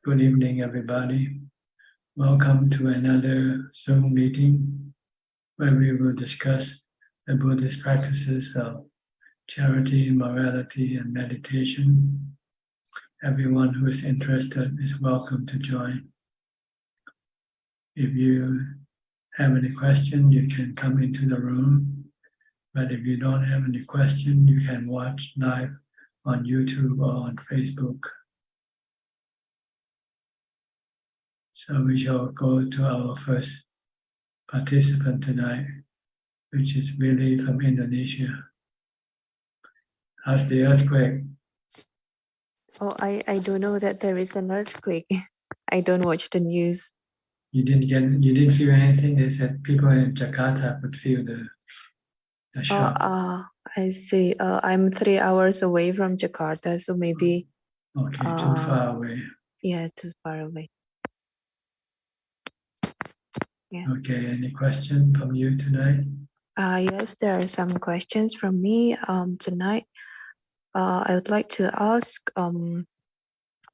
Good evening, everybody. Welcome to another Zoom meeting where we will discuss the Buddhist practices of charity, morality, and meditation. Everyone who is interested is welcome to join. If you have any question, you can come into the room. But if you don't have any question, you can watch live on YouTube or on Facebook. So we shall go to our first participant tonight, which is Billy from Indonesia. How's the earthquake? Oh, I don't know that there is an earthquake. I don't watch the news. You didn't feel anything? They said people in Jakarta could feel the shock. I see. I'm 3 hours away from Jakarta, so maybe. Okay, too far away. Yeah, too far away. Yeah. Okay, any question from you tonight? Yes, there are some questions from me tonight. I would like to ask,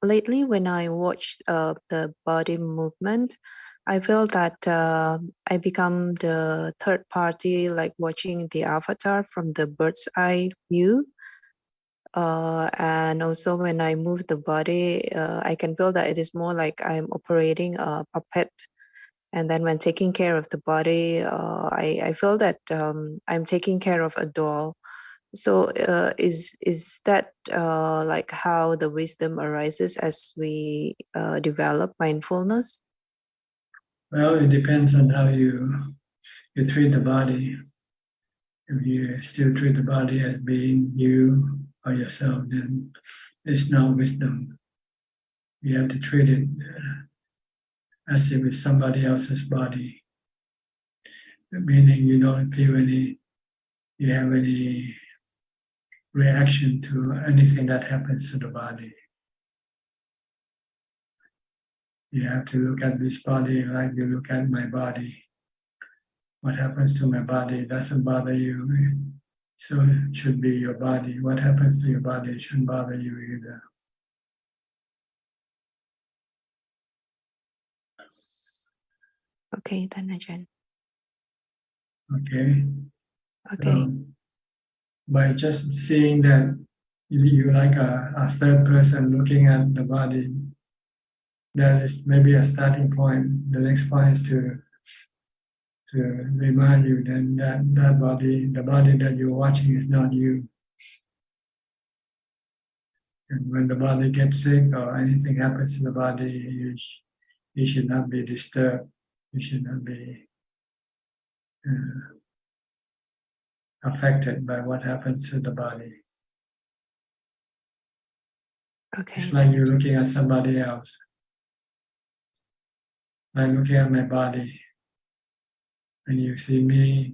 lately when I watch the body movement, I feel that I become the third party, like watching the avatar from the bird's eye view. And also when I move the body, I can feel that it is more like I'm operating a puppet. And then when taking care of the body, I feel that I'm taking care of a doll. So is that like how the wisdom arises as we develop mindfulness? Well, it depends on how you treat the body. If you still treat the body as being you or yourself, then it's no wisdom. You have to treat it as if it's somebody else's body, meaning you don't feel you have any reaction to anything that happens to the body. You have to look at this body like you look at my body. What happens to my body doesn't bother you, so it should be your body. What happens to your body shouldn't bother you either. Okay, then Ajahn. Okay. Okay. So, by just seeing that you like a third person looking at the body, that is maybe a starting point. The next point is to remind you then that body, the body that you're watching is not you. And when the body gets sick or anything happens to the body, you should not be disturbed. You should not be affected by what happens to the body. Okay. It's like you're looking at somebody else. Like looking at my body. When you see me,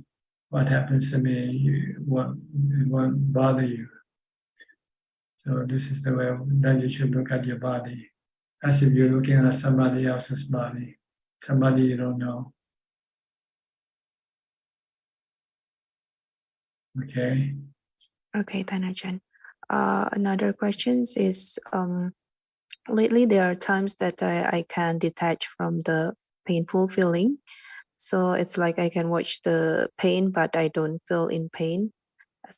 what happens to me, it won't bother you. So this is the way that you should look at your body. As if you're looking at somebody else's body, somebody you don't know. Okay. Okay, Ajahn. Another question is, lately there are times that I can detach from the painful feeling. So it's like I can watch the pain, but I don't feel in pain.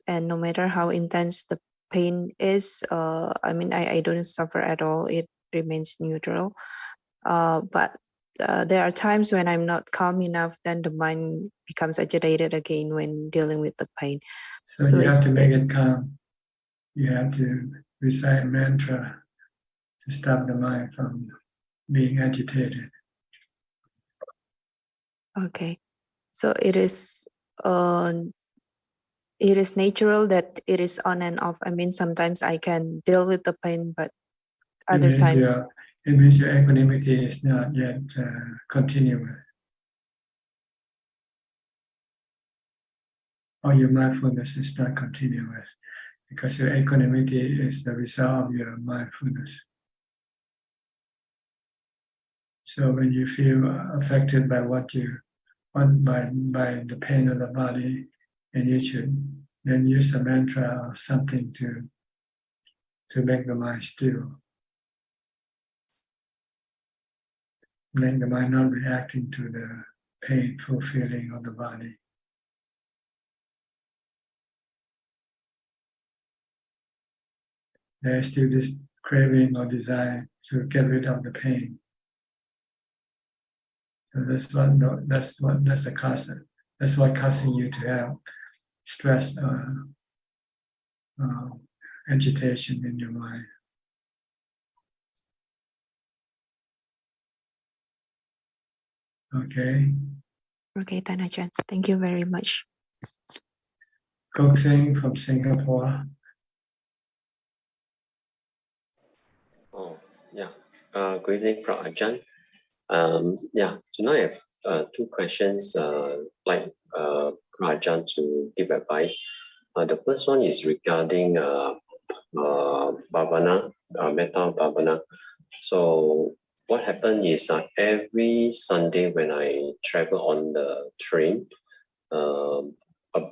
And no matter how intense the pain is, I don't suffer at all. It remains neutral. But there are times when I'm not calm enough, then the mind becomes agitated again when dealing with the pain. So you have to make it calm. You have to recite mantra to stop the mind from being agitated. Okay, so it is natural that it is on and off. I mean, sometimes I can deal with the pain, but other times. It means your equanimity is not yet continuous. Or your mindfulness is not continuous. because your equanimity is the result of your mindfulness. So when you feel affected by by the pain of the body, and you should then use a mantra or something to make the mind still, make the mind not reacting to the painful feeling of the body. There's still this craving or desire to get rid of the pain. So that's the cause. That's what causing you to have stress, agitation in your mind. Okay. Okay, Ajahn. Thank you very much. Kok Sing from Singapore. Oh, yeah. Good evening, Prof. Ajahn. Tonight I have two questions like Prof. Ajahn to give advice. The first one is regarding Bhavana, Metta Bhavana. So what happened is every Sunday when I travel on the train,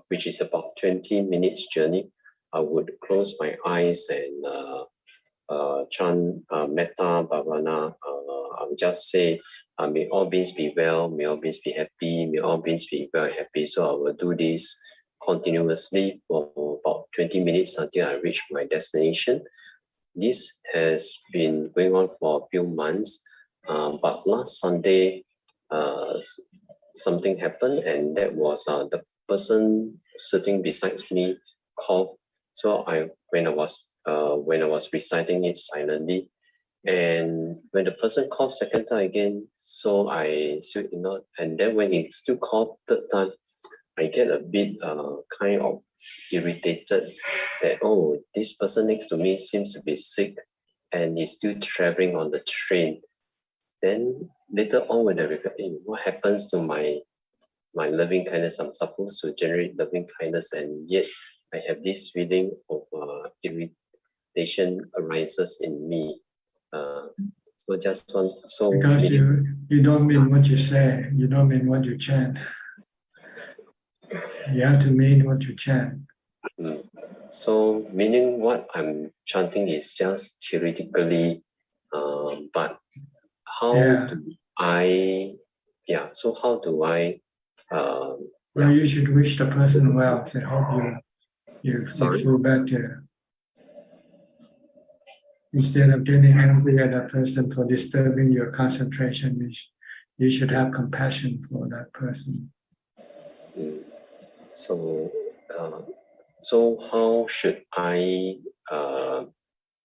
which is about 20 minutes journey, I would close my eyes and chant Metta Bhavana. I would just say, may all beings be well, may all beings be happy, may all beings be well and happy. So I will do this continuously for about 20 minutes until I reach my destination. This has been going on for a few months, but last Sunday, something happened, and that was the person sitting beside me coughed. So when I was reciting it silently, and when the person coughed second time again, so I still ignored, and then when he still coughed third time, I get a bit kind of irritated that, oh, this person next to me seems to be sick and is still traveling on the train. Then later on when I reflect, what happens to my loving kindness? I'm supposed to generate loving kindness, and yet I have this feeling of irritation arises in me. Because you don't mean what you say, you don't mean what you chant. You have to mean what you chant. So meaning what I'm chanting is just theoretically, but how do I? So how do I? Well, you should wish the person well. Say, hope you feel better. Instead of getting angry at that person for disturbing your concentration, you should have compassion for that person. So how should I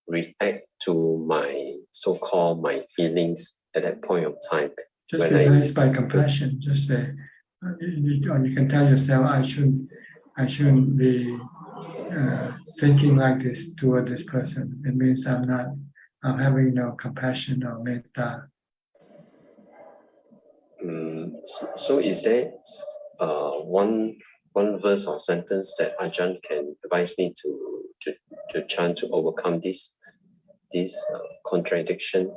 react to my so-called my feelings at that point of time? Just be nice by compassion. Just say, or you can tell yourself, I shouldn't be thinking like this toward this person. It means I'm having no compassion or metta. So is there one verse or sentence that Ajahn can advise me to chant to overcome this contradiction?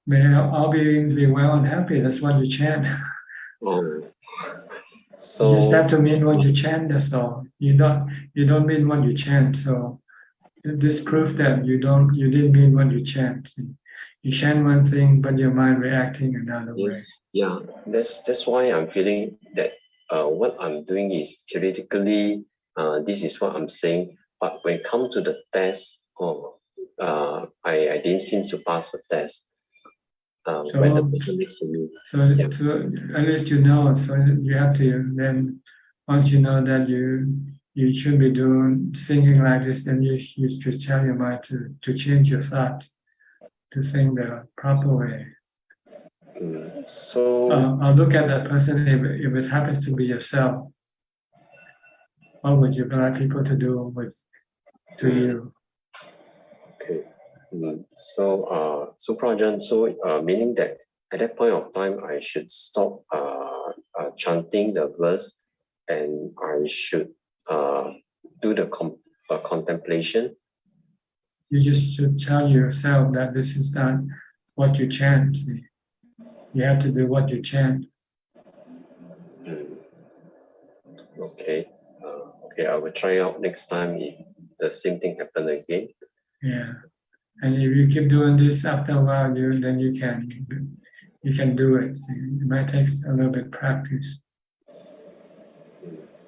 May all beings be well and happy. That's what you chant. So you just have to mean what you chant. That's all. You don't mean what you chant. So this proves that you didn't mean what you chant. You chant one thing, but your mind reacting another way. Yeah, that's why I'm feeling that what I'm doing is theoretically this is what I'm saying, but when it comes to the test, I didn't seem to pass the test. When the person next to me. So at least you know. So you have to then, once you know that you shouldn't be thinking like this, then you should tell your mind to change your thoughts, to think the proper way. I'll look at that person. If it happens to be yourself, what would you like people to do to you? Okay. So Prajan, meaning that at that point of time, I should stop chanting the verse, and I should do the contemplation? You just should tell yourself that this is not what you chant. See? You have to do what you chant. Okay. Okay, I will try out next time if the same thing happen again. Yeah. And if you keep doing this after a while, then you can do it. It might take a little bit practice.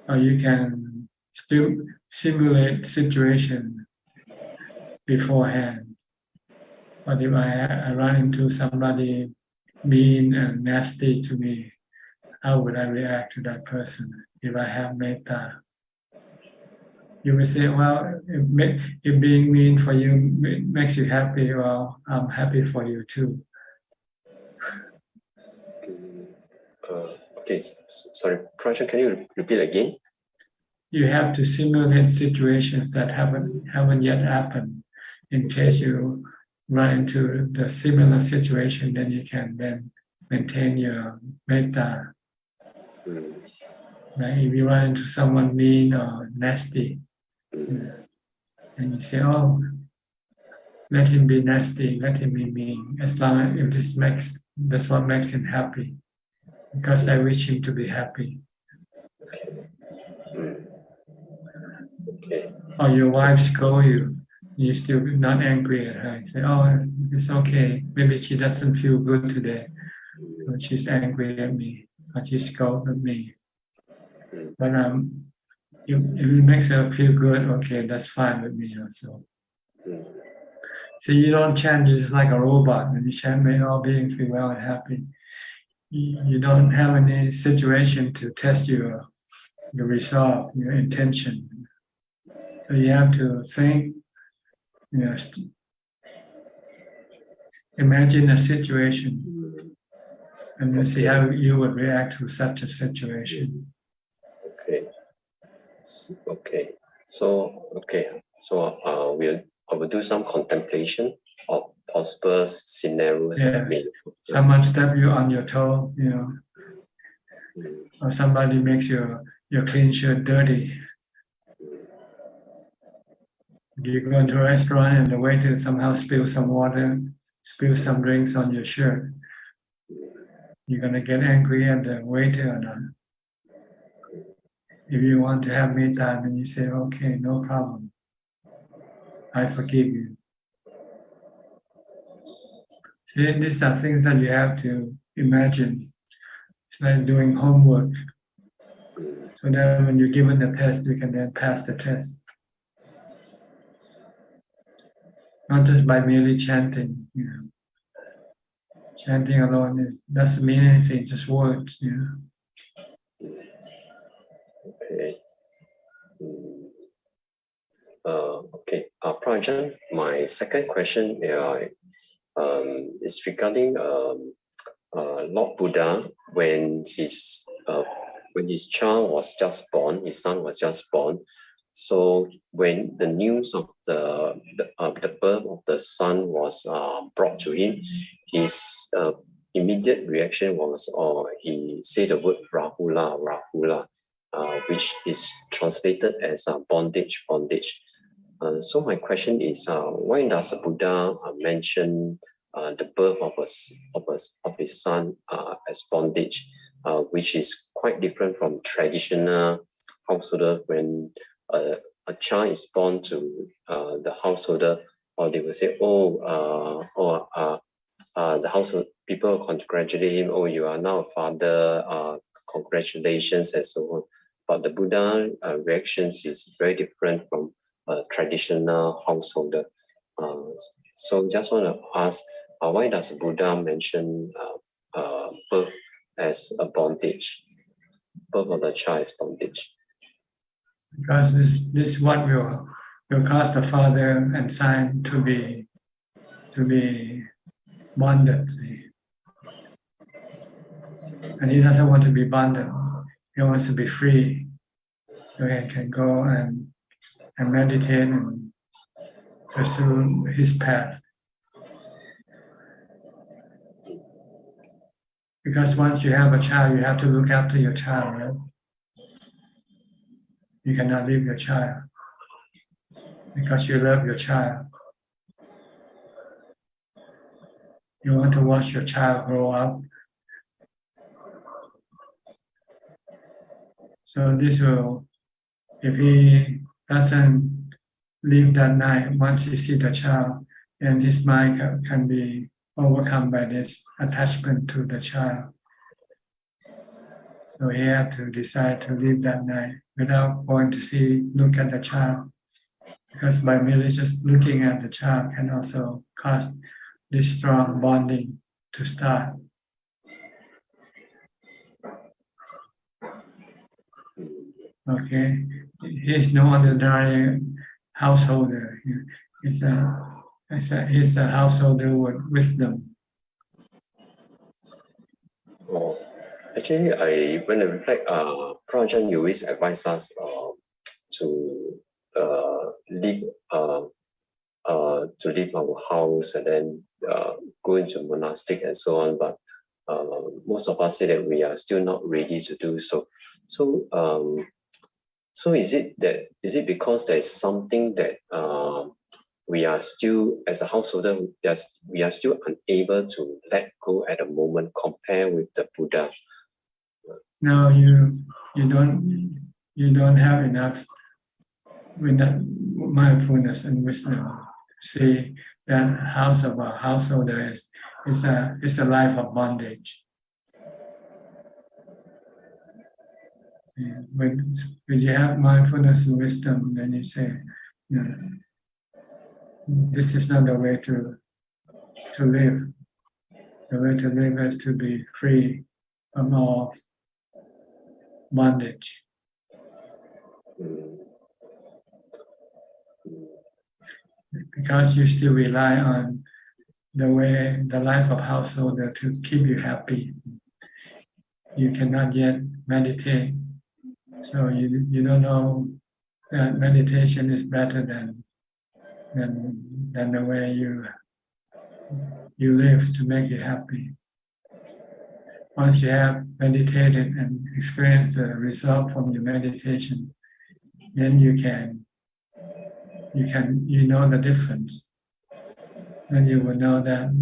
Or you can still simulate situation beforehand. But if I run into somebody mean and nasty to me, how would I react to that person if I have metta? You may say, well, if being mean for you makes you happy, well, I'm happy for you too. Okay, sorry, Prajna, can you repeat again? You have to simulate situations that haven't yet happened. In case you run into the similar situation, then you can then maintain your metta. Right? If you run into someone mean or nasty, and you say, "Oh, let him be nasty, let him be mean, as long as that's what makes him happy, because I wish him to be happy." Okay. Or your wife scold you, you're still not angry at her. You say, "Oh, it's okay. Maybe she doesn't feel good today, so she's angry at me, or she scolded me." But if it makes her feel good, okay, that's fine with me also. So you don't chant just like a robot. When you chant, may all beings feel well and happy. You don't have any situation to test your resolve, your intention. So you have to think, imagine a situation and then see how you would react to such a situation. Okay. Okay. So I will do some contemplation of possible scenarios that may. Someone step you on your toe, or somebody makes your clean shirt dirty. You go into a restaurant and the waiter somehow spills some water, spills some drinks on your shirt. You're gonna get angry at the waiter or not? If you want to have me time and you say, "Okay, no problem, I forgive you." See, these are things that you have to imagine. It's like doing homework. So that when you're given the test, you can then pass the test. Not just by merely chanting. Chanting alone doesn't mean anything, just words. Okay. Okay. Prajan, my second question is regarding Lord Buddha when his child was just born, his son was just born. So when the news of the birth of the son was brought to him, his immediate reaction was, he said the word Rahula, which is translated as bondage. So my question is, why does Buddha mention the birth of his son as bondage, which is quite different from traditional householder when a child is born to the householder, or they will say, the household people congratulate him, "Oh, you are now a father, congratulations," and so on. But the Buddha reactions is very different from a traditional householder. So just want to ask, why does Buddha mention birth as a bondage? Birth of the child is bondage. Because this is what will cause the father and son to be bonded. See? And he doesn't want to be bonded. He wants to be free. So he can go and meditate and pursue his path. Because once you have a child, you have to look after your child, right? You cannot leave your child. because you love your child. You want to watch your child grow up. So this will, if he doesn't leave that night, once he sees the child, then his mind can be overcome by this attachment to the child. So he had to decide to leave that night without going to look at the child. Because by merely just looking at the child can also cause this strong bonding to start. Okay, he's no ordinary householder. He's a householder with wisdom. Oh, actually, when I reflect, Ajaan, you always advise us to leave our house and then go into monastic and so on. But most of us say that we are still not ready to do so. So is it because there is something that we are still, as a householder, we are still unable to let go at the moment compared with the Buddha? No, you don't have enough mindfulness and wisdom to see that house of a householder is a life of bondage. When you have mindfulness and wisdom, then you say, this is not the way to live. The way to live is to be free from all bondage. Because you still rely on the life of householder to keep you happy. You cannot yet meditate. So you don't know that meditation is better than the way you live to make you happy. Once you have meditated and experienced the result from your meditation, then you know the difference. Then you will know that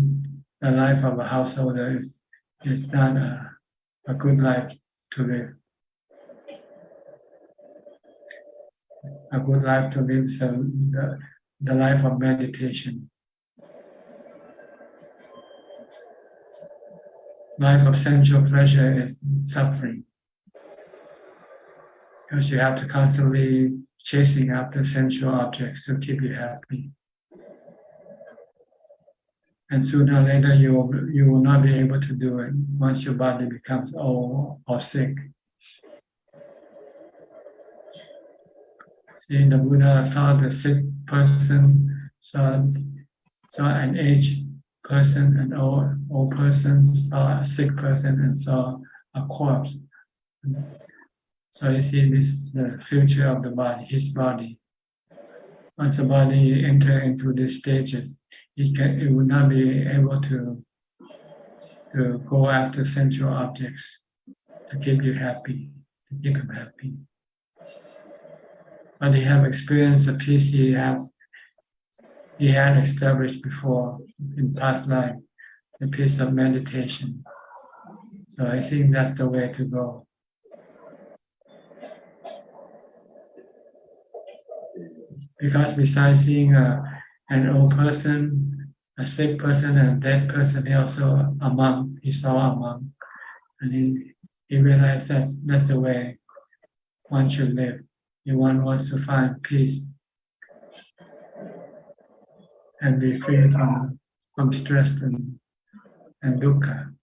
the life of a householder is not a good life to live. A good life to live is the life of meditation. Life of sensual pleasure is suffering. Because you have to constantly chasing after sensual objects to keep you happy. And sooner or later you will not be able to do it once your body becomes old or sick. See, the Buddha saw the sick person, saw an aged person, an old person, saw a sick person, and saw a corpse. So you see, this is the future of the body, his body. Once the body enter into these stages, it will not be able to go after sensual objects to keep you happy, to keep him happy. But he have experienced the peace he had established before in past life, the peace of meditation. So I think that's the way to go. Because besides seeing an old person, a sick person, and a dead person, he also a monk. He saw a monk, and he realized that's the way one should live. If one wants to find peace and be free from stress and dukkha.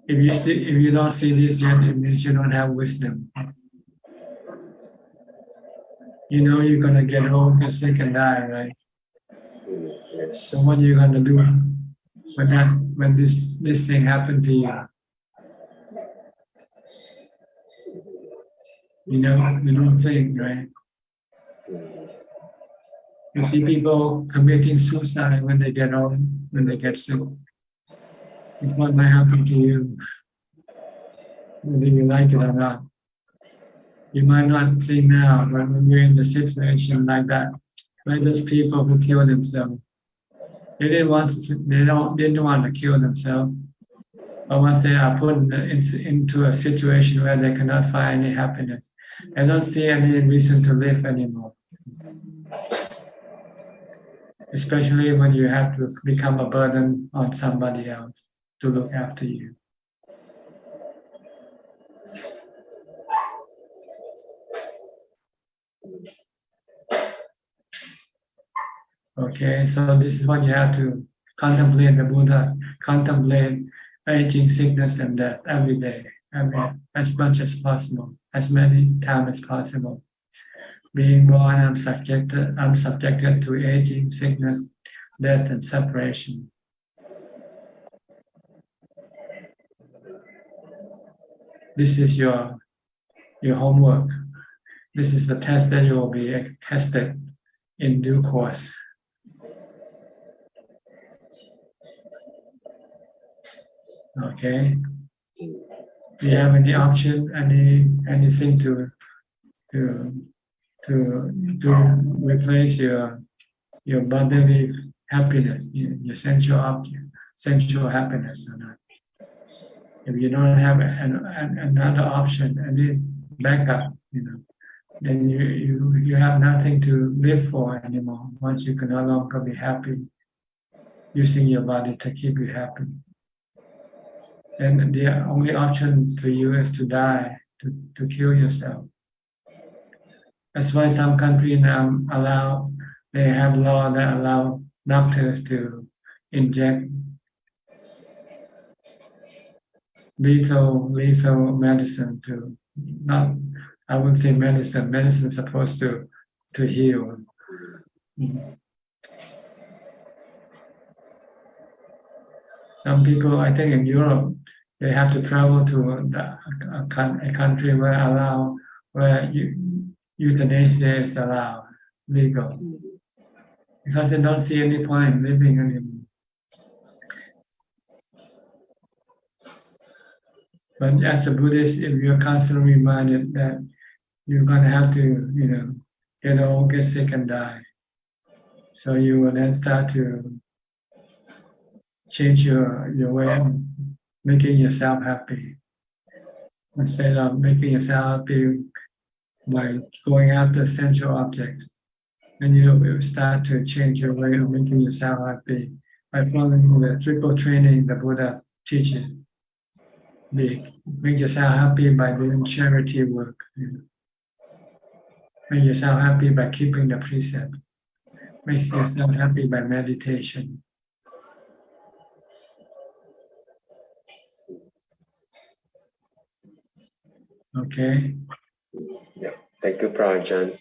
If you don't see this yet, it means you don't have wisdom. You know you're gonna get old, get sick, and die, right? Yes. So what are you gonna do when this thing happened to you? You don't think, right? You see people committing suicide when they get old, when they get sick. It's what might happen to you, whether you like it or not. You might not think now, but when you're in a situation like that, like those people who kill themselves, they didn't want to kill themselves. But once they are put into a situation where they cannot find any happiness, they don't see any reason to live anymore. Especially when you have to become a burden on somebody else to look after you. Okay, so this is what you have to contemplate the Buddha, contemplate aging, sickness, and death every day, as much as possible, as many times as possible. Being born, I'm subjected to aging, sickness, death, and separation. This is your homework. This is the test that you will be tested in due course. Okay. Do you have any option, anything to replace your bodily happiness, your sensual happiness or not? If you don't have another option, any backup, then you have nothing to live for anymore. Once you can no longer be happy using your body to keep you happy. And the only option to you is to die, to kill yourself. That's why some countries now they have law that allow doctors to inject lethal medicine to not, I wouldn't say medicine. Medicine is supposed to heal. Some people, I think in Europe, they have to travel to a country where euthanasia is allowed, legal, because they don't see any point in living anymore. But as a Buddhist, if you're constantly reminded that you're going to have to, get old, get sick, and die, so you will then start to change your way of making yourself happy. Instead of making yourself happy by going after sensual objects, then you will start to change your way of making yourself happy by following the triple training the Buddha teaches. Make yourself happy by doing charity work. Make yourself happy by keeping the precept. Make yourself happy by meditation. Okay. Yeah. Thank you, Ajaan.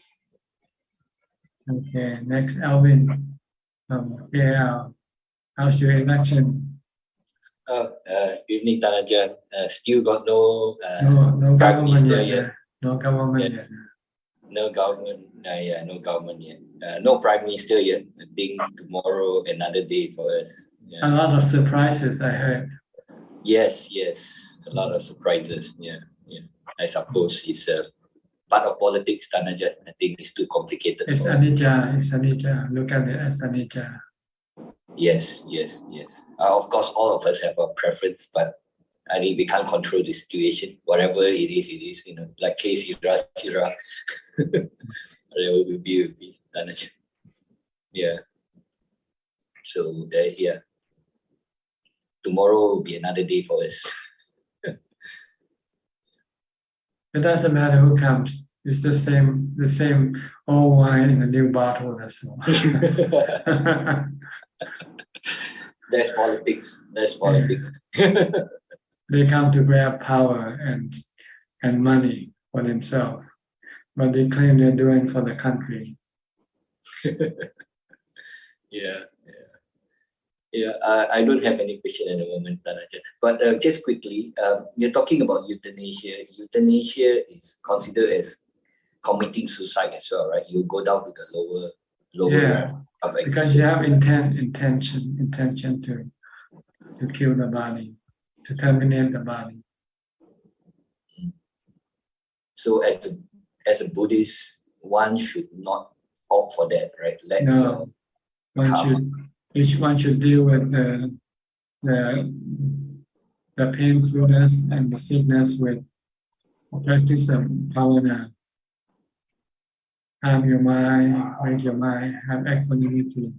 Okay. Next, Alvin from KL. How's your election? Evening, Ajaan. Still got no No prime government minister yet. No government yet. No government. No government yet. No prime minister yet. I think tomorrow another day for us. A lot of surprises, I heard. Yes. A lot of surprises. Yeah. I suppose it's a part of politics, Ajaan. I think it's too complicated. It's anicca. Look at it as anicca. Yes. Of course, all of us have a preference, but I mean, we can't control the situation. Whatever it is, like case Sira. Whatever will be. Yeah. So, yeah. Tomorrow will be another day for us. It doesn't matter who comes. It's the same old wine in a new bottle. That's all. That's politics. They come to grab power and money for themselves, but they claim they're doing for the country. Yeah. I don't have any question at the moment, but just quickly, you're talking about euthanasia. Euthanasia is considered as committing suicide as well, right? You go down to the lower realm of existence. Because you have intention to kill the body, to terminate the body. So as as a Buddhist, one should not opt for that, right? Let No, each one should deal with the painfulness and the sickness with practice of bhavana. Calm your mind, make your mind have equanimity.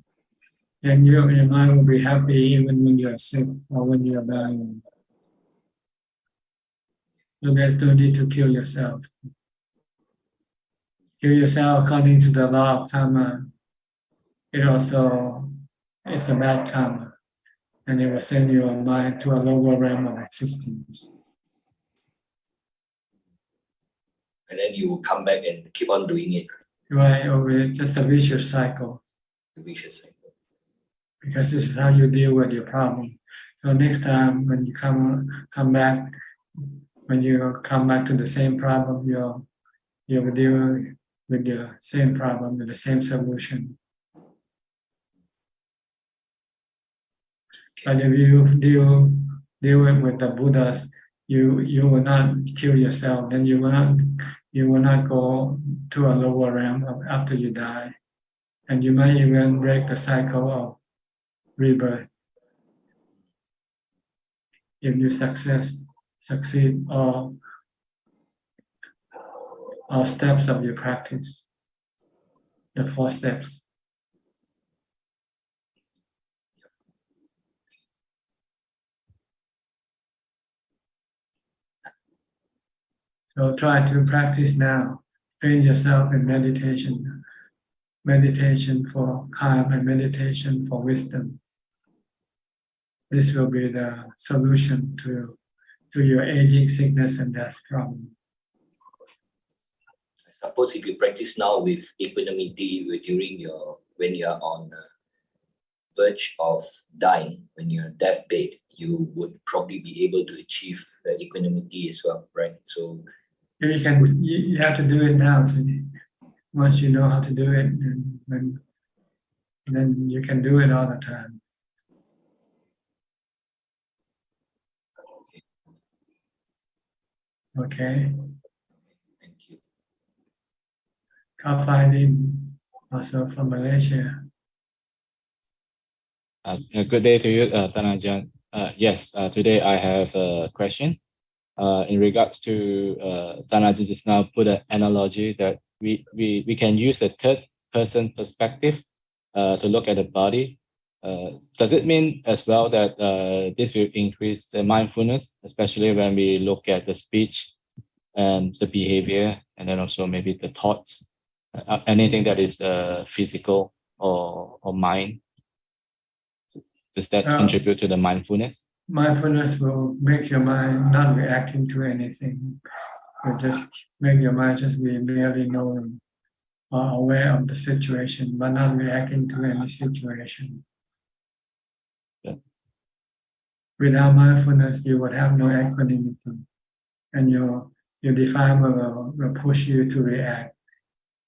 And your mind will be happy even when you are sick or when you are dying. So there's no need to kill yourself. Kill yourself according to the law of karma. It also is a bad karma. And it will send your mind to a lower realm of existence. and then you will come back and keep on doing it. Right, or it's just a vicious cycle. The vicious cycle. Because this is how you deal with your problem. So next time when you come back, when you come back to the same problem, you'll deal with the same problem, with the same solution. But if you deal with the Buddhas, you will not kill yourself. Then you will not go to a lower realm after you die, and you might even break the cycle of rebirth if you succeed all steps of your practice, the 4 steps. So try to practice now. Train yourself in meditation. Meditation for calm and meditation for wisdom. This will be the solution to your aging, sickness, and death problem. Suppose if you practice now with equanimity when you are on the verge of dying, when you're deathbed, you would probably be able to achieve equanimity as well, right? So you have to do it now. So once you know how to do it, and then you can do it all the time. Okay. thank you. Finding also from Malaysia. Good day to you, Ajaan. Yes, today I have a question. In regards to Ajaan just now put an analogy that we can use a third person perspective to look at the body. Does it mean as well that this will increase the mindfulness, especially when we look at the speech and the behavior, and then also maybe the thoughts, anything that is physical or mind? Does that contribute to the mindfulness? Mindfulness will make your mind not reacting to anything. Will just make your mind just be merely knowing or aware of the situation, but not reacting to any situation. Yeah. Without mindfulness, you would have no equanimity, and your defilement will push you to react,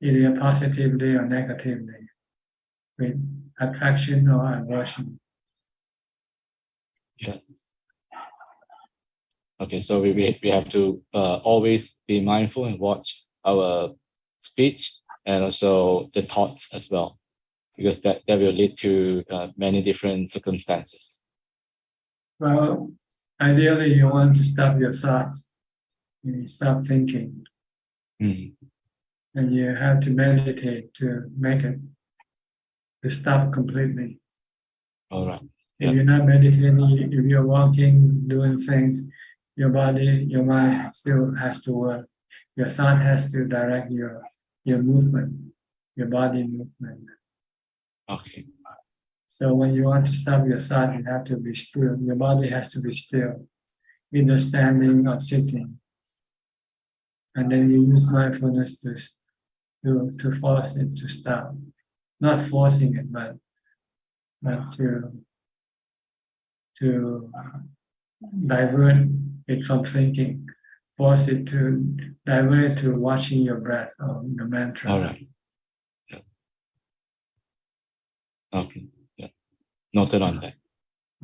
either positively or negatively, with attraction or aversion. Yeah. Okay, so we have to always be mindful and watch our speech and also the thoughts as well, because that will lead to many different circumstances. Well, ideally, you want to stop your thoughts. You stop thinking. Mm. And you have to meditate to make it, to stop completely. All right. If you're not meditating, if you're walking, doing things, your body, your mind still has to work. Your thought has to direct your movement, your body movement. Okay. So when you want to stop your thought, you have to be still. Your body has to be still, either standing or sitting. And then you use mindfulness to force it to stop. Not forcing it, but to divert it from thinking, force it to divert it to watching your breath or the mantra. All right. Yeah. Okay. Yeah. Noted on that.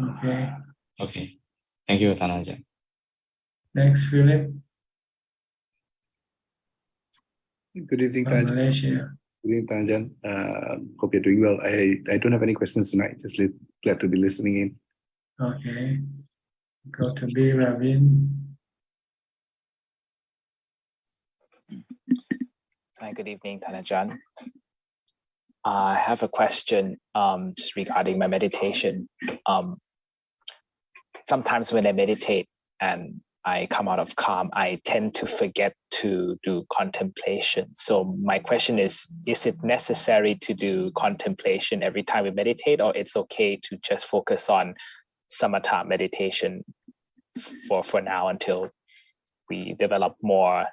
Okay. Okay. Thank you, Ajaan. Next, Philip. Good evening, from Ajaan. Malaysia. Good evening, Ajaan. Hope you're doing well. I don't have any questions tonight. Just glad to be listening in. Okay. Go to B. Ravin. Hi, good evening, Ajaan. I have a question just regarding my meditation. Sometimes when I meditate and I come out of calm, I tend to forget to do contemplation. So my question is it necessary to do contemplation every time we meditate, or it's okay to just focus on samatha meditation for now until we develop more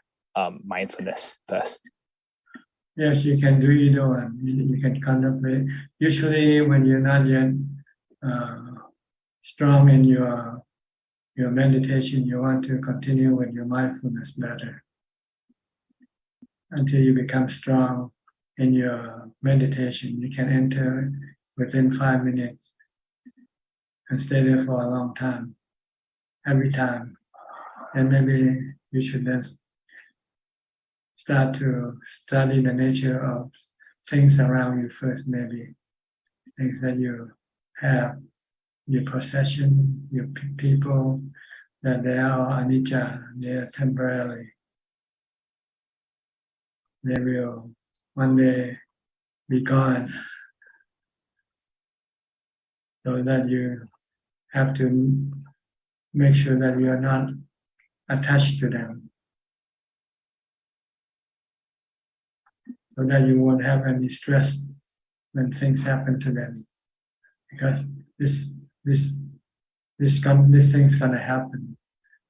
mindfulness first? Yes, you can do either one. You can contemplate. Usually when you're not yet strong in your meditation, you want to continue with your mindfulness better until you become strong in your meditation. You can enter within 5 minutes and stay there for a long time, every time. And maybe you should then start to study the nature of things around you first, maybe things that you have, your possession, your people, that they are anicca, they are temporary. They will one day be gone. So that you have to make sure that you are not attached to them. So that you won't have any stress when things happen to them. Because this thing's gonna happen.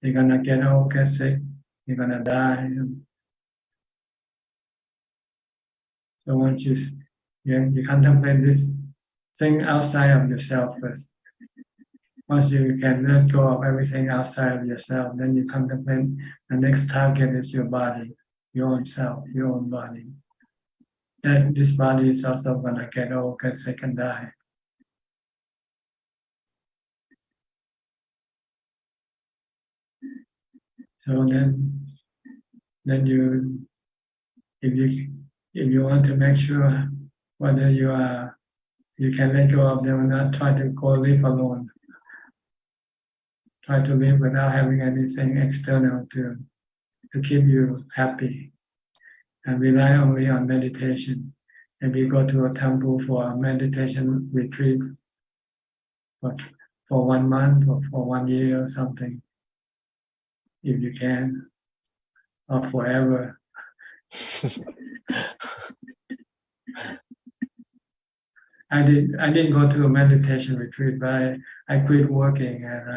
You're gonna get old, get sick, you're gonna die. So once you contemplate this thing outside of yourself first. Once you can let go of everything outside of yourself, then you contemplate the next target is your body, your own self, your own body. That this body is also gonna get old, get sick, and die. So then you, if you want to make sure whether you can let go of them or not, try to go live alone. Try to live without having anything external to keep you happy, and rely only on meditation. Maybe go to a temple for a meditation retreat for 1 month or for 1 year or something, if you can, or forever. I didn't go to a meditation retreat, but I quit working and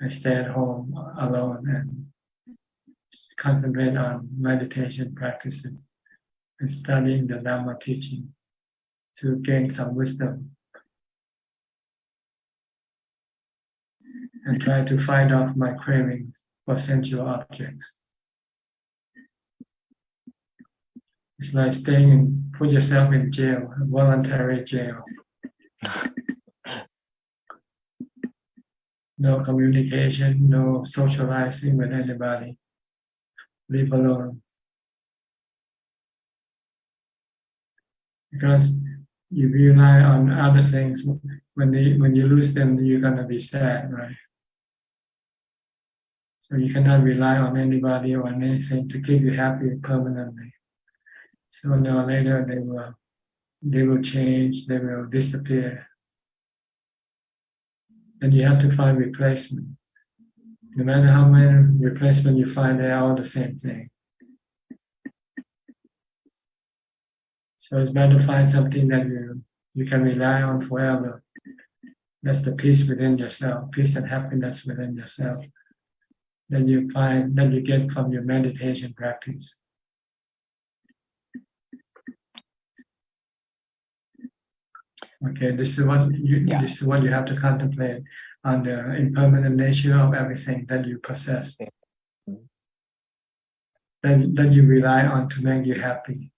I stay at home alone and concentrate on meditation practices and studying the Dhamma teaching to gain some wisdom and try to fight off my cravings for sensual objects. It's like put yourself in jail, voluntary jail. No communication, no socializing with anybody. Live alone. Because if you rely on other things, when you lose them, you're gonna be sad, right? So you cannot rely on anybody or on anything to keep you happy permanently. Sooner or later, they will change, they will disappear. And you have to find replacement. No matter how many replacements you find, they are all the same thing. So it's better to find something that you can rely on forever. That's the peace within yourself, peace and happiness within yourself. That you get from your meditation practice. Okay, this is what you have to contemplate on the impermanent nature of everything that you possess. That you rely on to make you happy.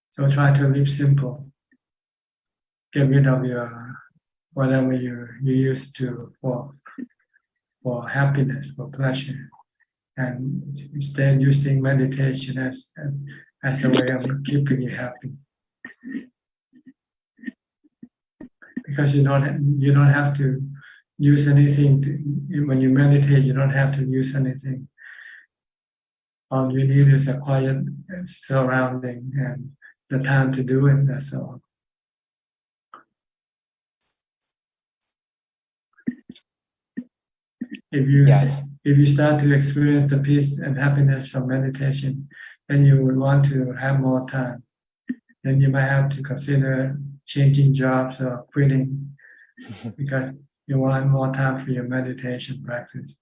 So try to live simple. Get rid of your whatever you used to for happiness, for pleasure. and instead using meditation as a way of keeping you happy. Because you don't have to use anything when you meditate. You don't have to use anything. All you need is a quiet surrounding and the time to do it. That's all. If you start to experience the peace and happiness from meditation, then you would want to have more time. Then you might have to consider changing jobs or quitting because you want more time for your meditation practice.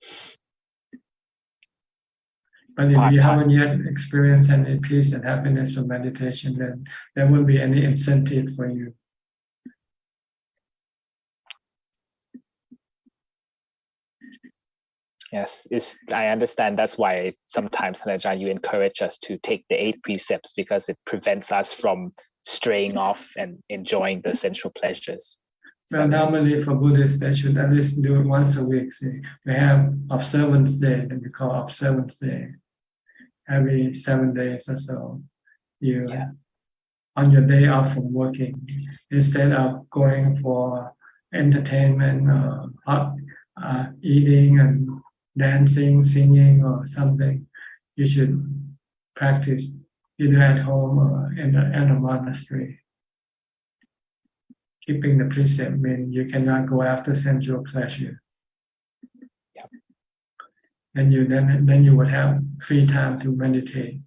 But if you haven't yet experienced any peace and happiness from meditation, then there won't be any incentive for you. Yes, I understand. That's why sometimes, Ajahn, you encourage us to take the 8 precepts because it prevents us from straying off and enjoying the sensual pleasures. Well, normally for Buddhists, they should at least do it once a week. See, we have observance day that we call observance day. Every 7 days or so, on your day off from working, instead of going for entertainment, eating and dancing, singing or something, you should practice either at home or in a monastery. Keeping the precept means you cannot go after sensual pleasure. Yep. And then you would have free time to meditate.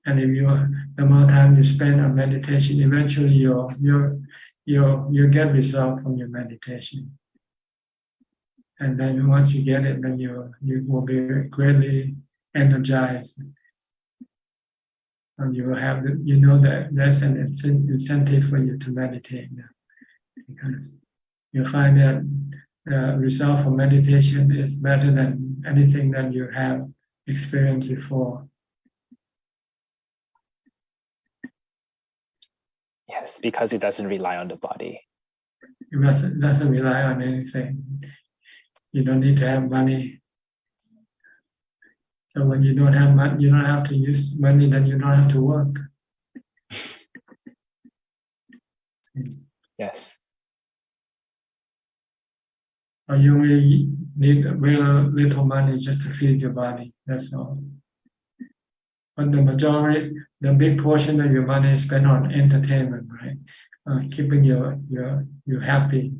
And the more time you spend on meditation, eventually you'll get result from your meditation. And then once you get it, then you will be greatly energized. And you will have that there's an incentive for you to meditate now, because you find that the result for meditation is better than anything that you have experienced before. Yes, because it doesn't rely on the body. It doesn't rely on anything. You don't need to have money. So when you don't have money, you don't have to use money, then you don't have to work. Yes. Or you only need very little money just to feed your body. That's all. But the big portion of your money is spent on entertainment, right? Keeping you happy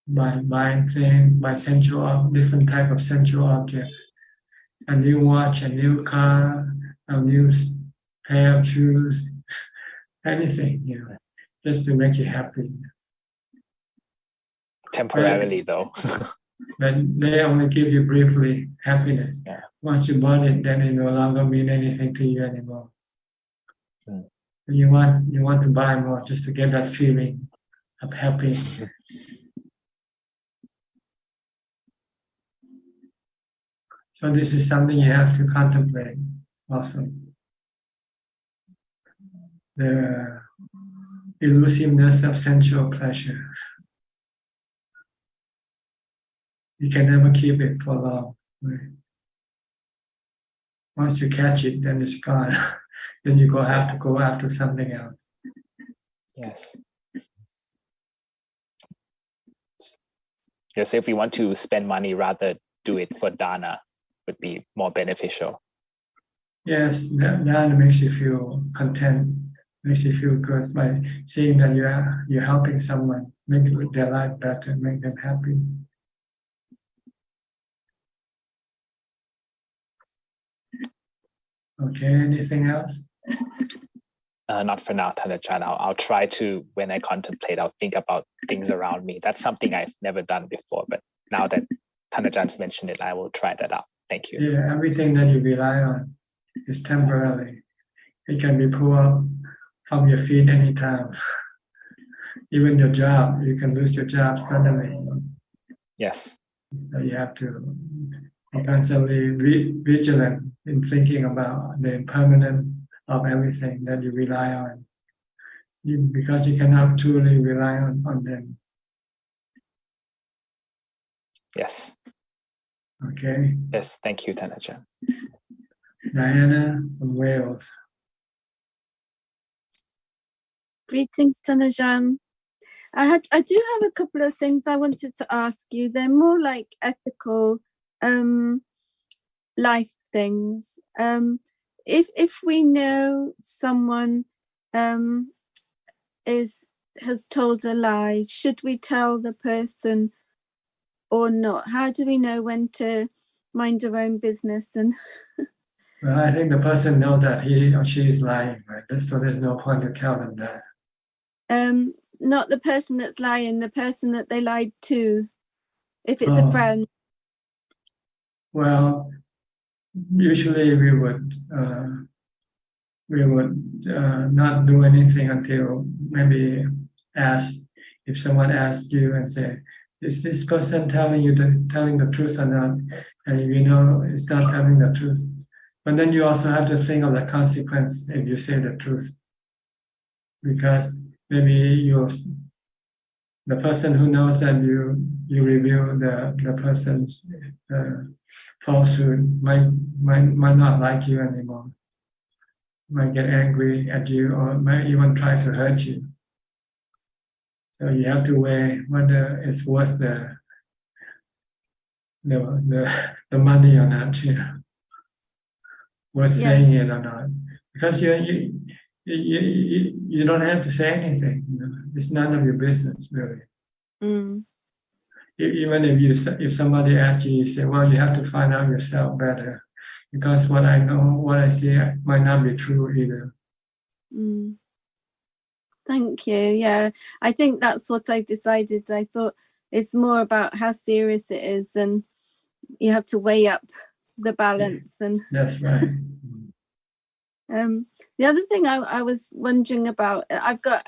by buying things, by different type of sensual objects. A new watch, a new car, a new pair of shoes, anything, just to make you happy. Temporarily, though. But they only give you briefly happiness. Yeah. Once you bought it, then it no longer mean anything to you anymore. Mm. You want to buy more just to get that feeling of happy. So this is something you have to contemplate also. The elusiveness of sensual pleasure. You can never keep it for long. Right? Once you catch it, then it's gone. Then you have to go after something else. Yes. Yes, if we want to spend money, rather do it for dana, would be more beneficial. Yes, that makes you feel content, makes you feel good by seeing that you're helping someone, make their life better, make them happy. Okay, anything else? Not for now, Ajahn. I'll try to, when I contemplate, I'll think about things around me. That's something I've never done before, but now that Ajahn mentioned it, I will try that out. Thank you. Yeah, everything that you rely on is temporary. It can be pulled up from your feet anytime. Even your job, you can lose your job suddenly. Yes. So you have to be constantly vigilant in thinking about the impermanence of everything that you rely on. Because you cannot truly rely on them. Yes. Okay. Yes. Thank you, Tanajan. Diana from Wales. Greetings, Tanajan. I do have a couple of things I wanted to ask you. They're more like ethical life things. If we know someone has told a lie, should we tell the person or not? How do we know when to mind our own business? And Well, I think the person knows that he or she is lying, right? So there's no point to tell them that. not the person that's lying, the person that they lied to. If it's a friend. Well, usually we would not do anything until maybe ask, if someone asks you and say, is this person telling the truth or not? And you know it's not telling the truth. But then you also have to think of the consequence if you say the truth. Because maybe the person who knows that you reveal the person's falsehood might not like you anymore, might get angry at you, or might even try to hurt you. So you have to weigh whether it's worth the money or not, worth saying it or not. Because you don't have to say anything. It's none of your business, really. Even if somebody asks you, you say, well, you have to find out yourself better, because what I know, what I see might not be true either. Thank you. Yeah, I think that's what I decided. I thought it's more about how serious it is, and you have to weigh up the balance. And that's right. The other thing I was wondering about, I've got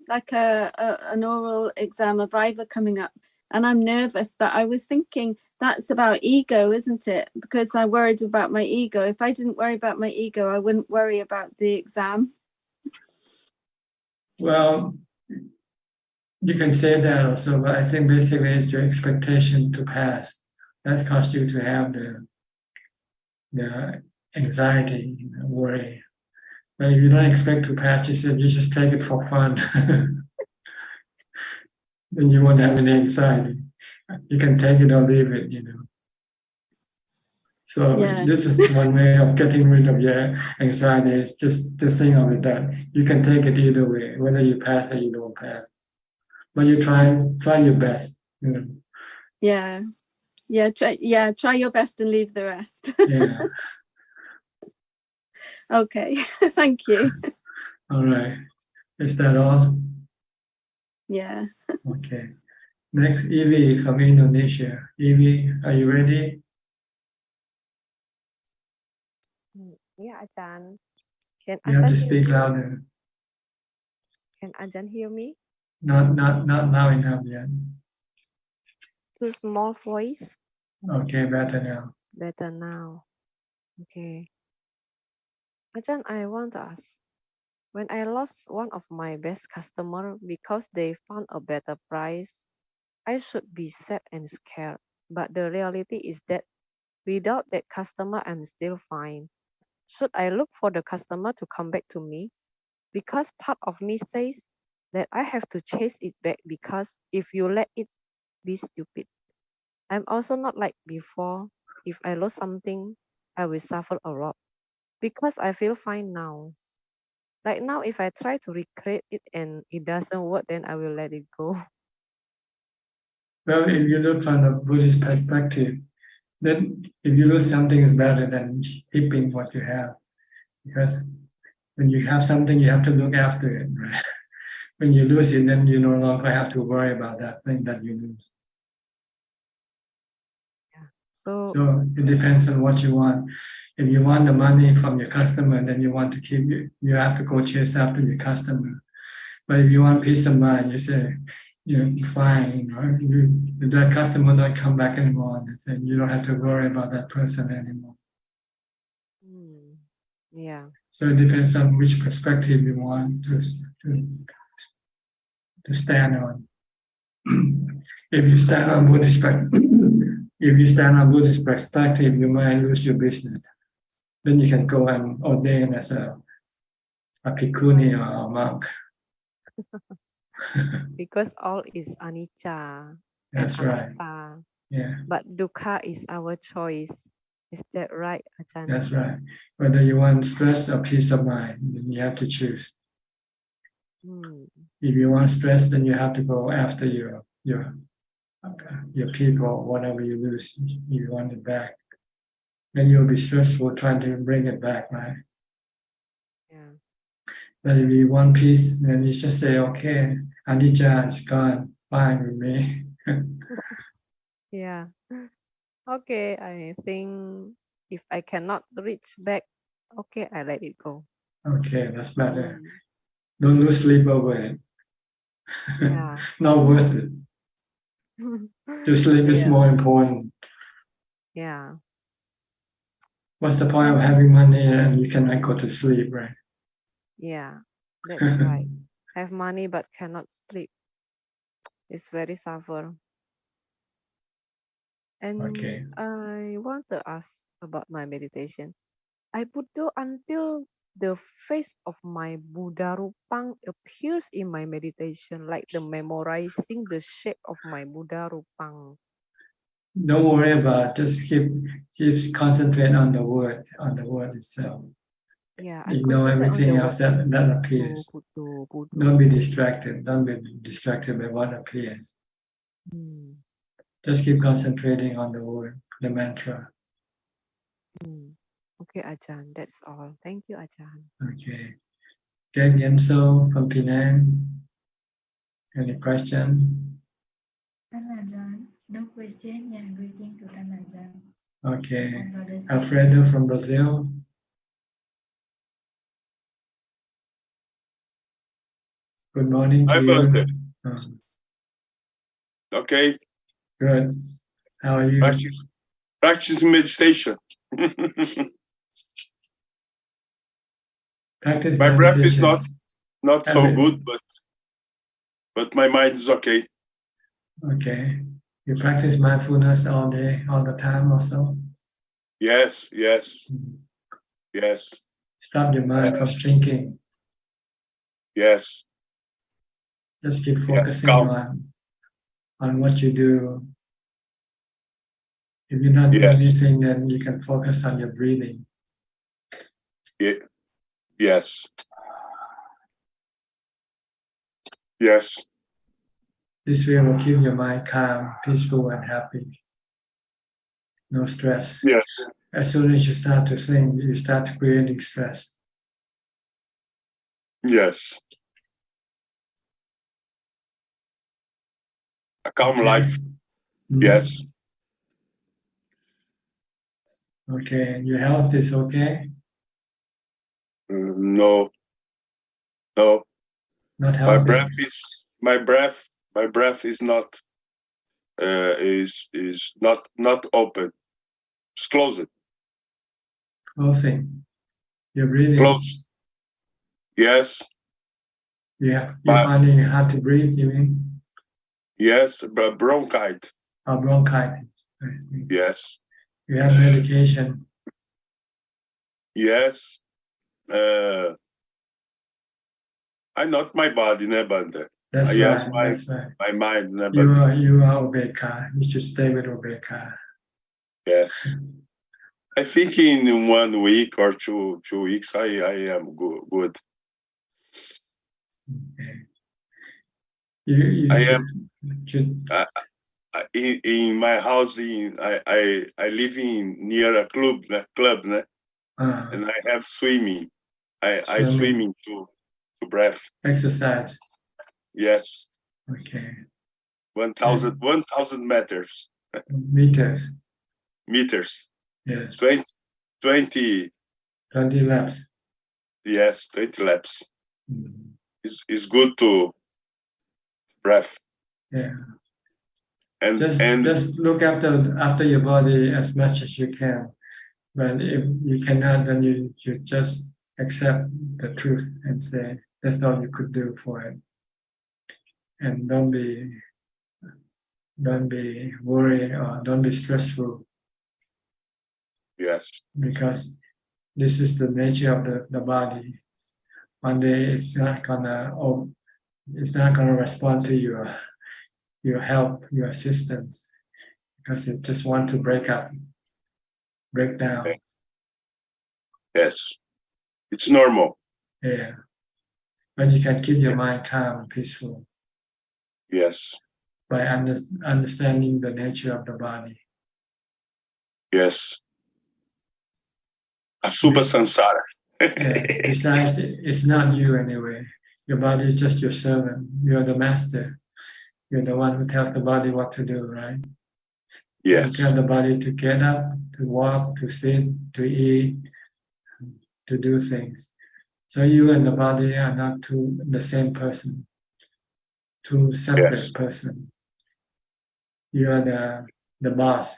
like an oral exam, a Viva coming up, and I'm nervous, but I was thinking that's about ego, isn't it? Because I worried about my ego. If I didn't worry about my ego, I wouldn't worry about the exam. Well, you can say that also, but I think basically it's your expectation to pass that causes you to have the anxiety, worry. But if you don't expect to pass, you said you just take it for fun. Then you won't have any anxiety. You can take it or leave it, So this is one way of getting rid of your anxiety. Is just to think of it that you can take it either way, whether you pass or you don't pass. But you try your best. Yeah. Try your best and leave the rest. Yeah. Okay. Thank you. All right. Is that all? Yeah. Okay. Next, Evie from Indonesia. Evie, are you ready? Yeah, Ajahn. Can You have to Ajahn speak louder. Can Ajahn hear me? Not loud enough yet. Too small voice. Okay, better now. Better now. Okay. Ajahn, I want to ask. When I lost one of my best customer because they found a better price, I should be sad and scared. But the reality is that without that customer, I'm still fine. Should I look for the customer to come back to me? Because part of me says that I have to chase it back, because if you let it be stupid. I'm also not like before. If I lose something, I will suffer a lot because I feel fine now. Like now, if I try to recreate it and it doesn't work, then I will let it go. Well, if you look from a Buddhist perspective, then if you lose something, it's better than keeping what you have. Because when you have something, you have to look after it, right? When you lose it, then you no longer have to worry about that thing that you lose. Yeah. So it depends on what you want. If you want the money from your customer, then you want to keep it. You have to go chase after your customer. But if you want peace of mind, you say, fine, if that customer don't come back anymore, then you don't have to worry about that person anymore. Yeah. So it depends on which perspective you want to stand on. If you stand on Buddhist if you stand on Buddhist perspective, you might lose your business. Then you can go and ordain as a bhikkhuni or a monk. Because all is anicca and That's right. anatta, Yeah, but dukkha is our choice. Is that right, Ajahn? that's right. Whether you want stress or peace of mind, then you have to choose. If you want stress, then you have to go after your people. Whatever you lose, you want it back. Then you'll be stressful trying to bring it back, right? Yeah. But if you want peace, then you just say, okay, anicca is gone, fine with me. Yeah. Okay, I think if I cannot reach back, okay, I let it go. Okay, that's better. Don't lose sleep over it. Yeah. Not worth it. Your sleep is Yeah. more important. Yeah. What's the point of having money and you cannot go to sleep, right? Yeah. That's right. Have money but cannot sleep. It's very suffer. And Okay. I want to ask about my meditation. I put until the face of my Buddha Rupang appears in my meditation, like the memorizing the shape of my Buddha Rupang. Don't worry about it. Just keep concentrate on the word itself. Yeah, I Ignore concentrate on the everything word else that appears. Buddha, Buddha. Don't be distracted. Don't be distracted by what appears. Just keep concentrating on the word, the mantra. Okay, Ajahn, that's all. Thank you, Ajahn. Okay. Okay, Yenso from Penang. Any question? Ajahn, no question. Yeah, greeting to Ajahn. Okay. Alfredo from Brazil. Good morning to Hi, you. Walter. Okay. Good. How are you? Practice meditation. Practice My breath is meditation. not so good, but my mind is okay. Okay. You practice mindfulness all day, all the time also? Yes. Stop your mind from thinking. Yes. Just keep focusing on what you do. If you're not doing anything, then you can focus on your breathing. Yes. This way will keep your mind calm, peaceful, and happy. No stress. Yes. As soon as you start to think, you start creating stress. Yes. A calm life. Yes. Okay. Your health is okay? No. Not healthy. My breath is not not open. It's closed. Closing. You're breathing. Closed. Yes. Yeah. You're finding it hard to breathe, you mean? Yes, but bronchitis. Bronchitis. Yes. You have medication. Yes. I not my body, but That's I right. ask my mind. You are Ubeka. You should stay with Ubeka. Yes. I think in 1 week or 2 weeks I am good. Okay. You I should in my house. I live in near a club, and I have swimming. I swimming to breath. Exercise. Yes. Okay. 1,000 meters. Meters. Yes. 20 laps. Yes, 20 laps. It's good to breath. Yeah. And just look after your body as much as you can. But if you cannot, then you should just accept the truth and say that's all you could do for it. And don't don't be worried or don't be stressful. Yes. Because this is the nature of the body. One day it's not gonna respond to your help, your assistance, because it just want to break down. Yes. It's normal. Yeah. But you can keep your mind calm and peaceful. Yes. By understanding the nature of the body. Yes. A super samsara. Yeah. Besides, it's not you anyway. Your body is just your servant. You're the master. You're the one who tells the body what to do, right? Yes. You tell the body to get up, to walk, to sit, to eat, to do things. So you and the body are not the same person, two separate persons. You are the boss,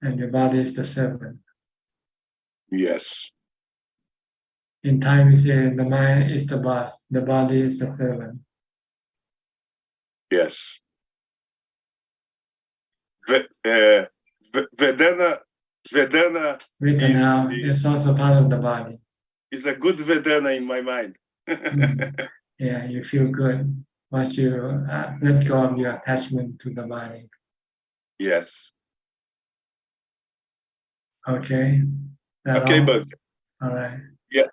and your body is the servant. Yes. In time, we say the mind is the boss, the body is the servant. Yes. Vedana is also part of the body. It's a good Vedana in my mind. Yeah, you feel good once you let go of your attachment to the body. Yes. Okay. Okay, but all right. Yeah.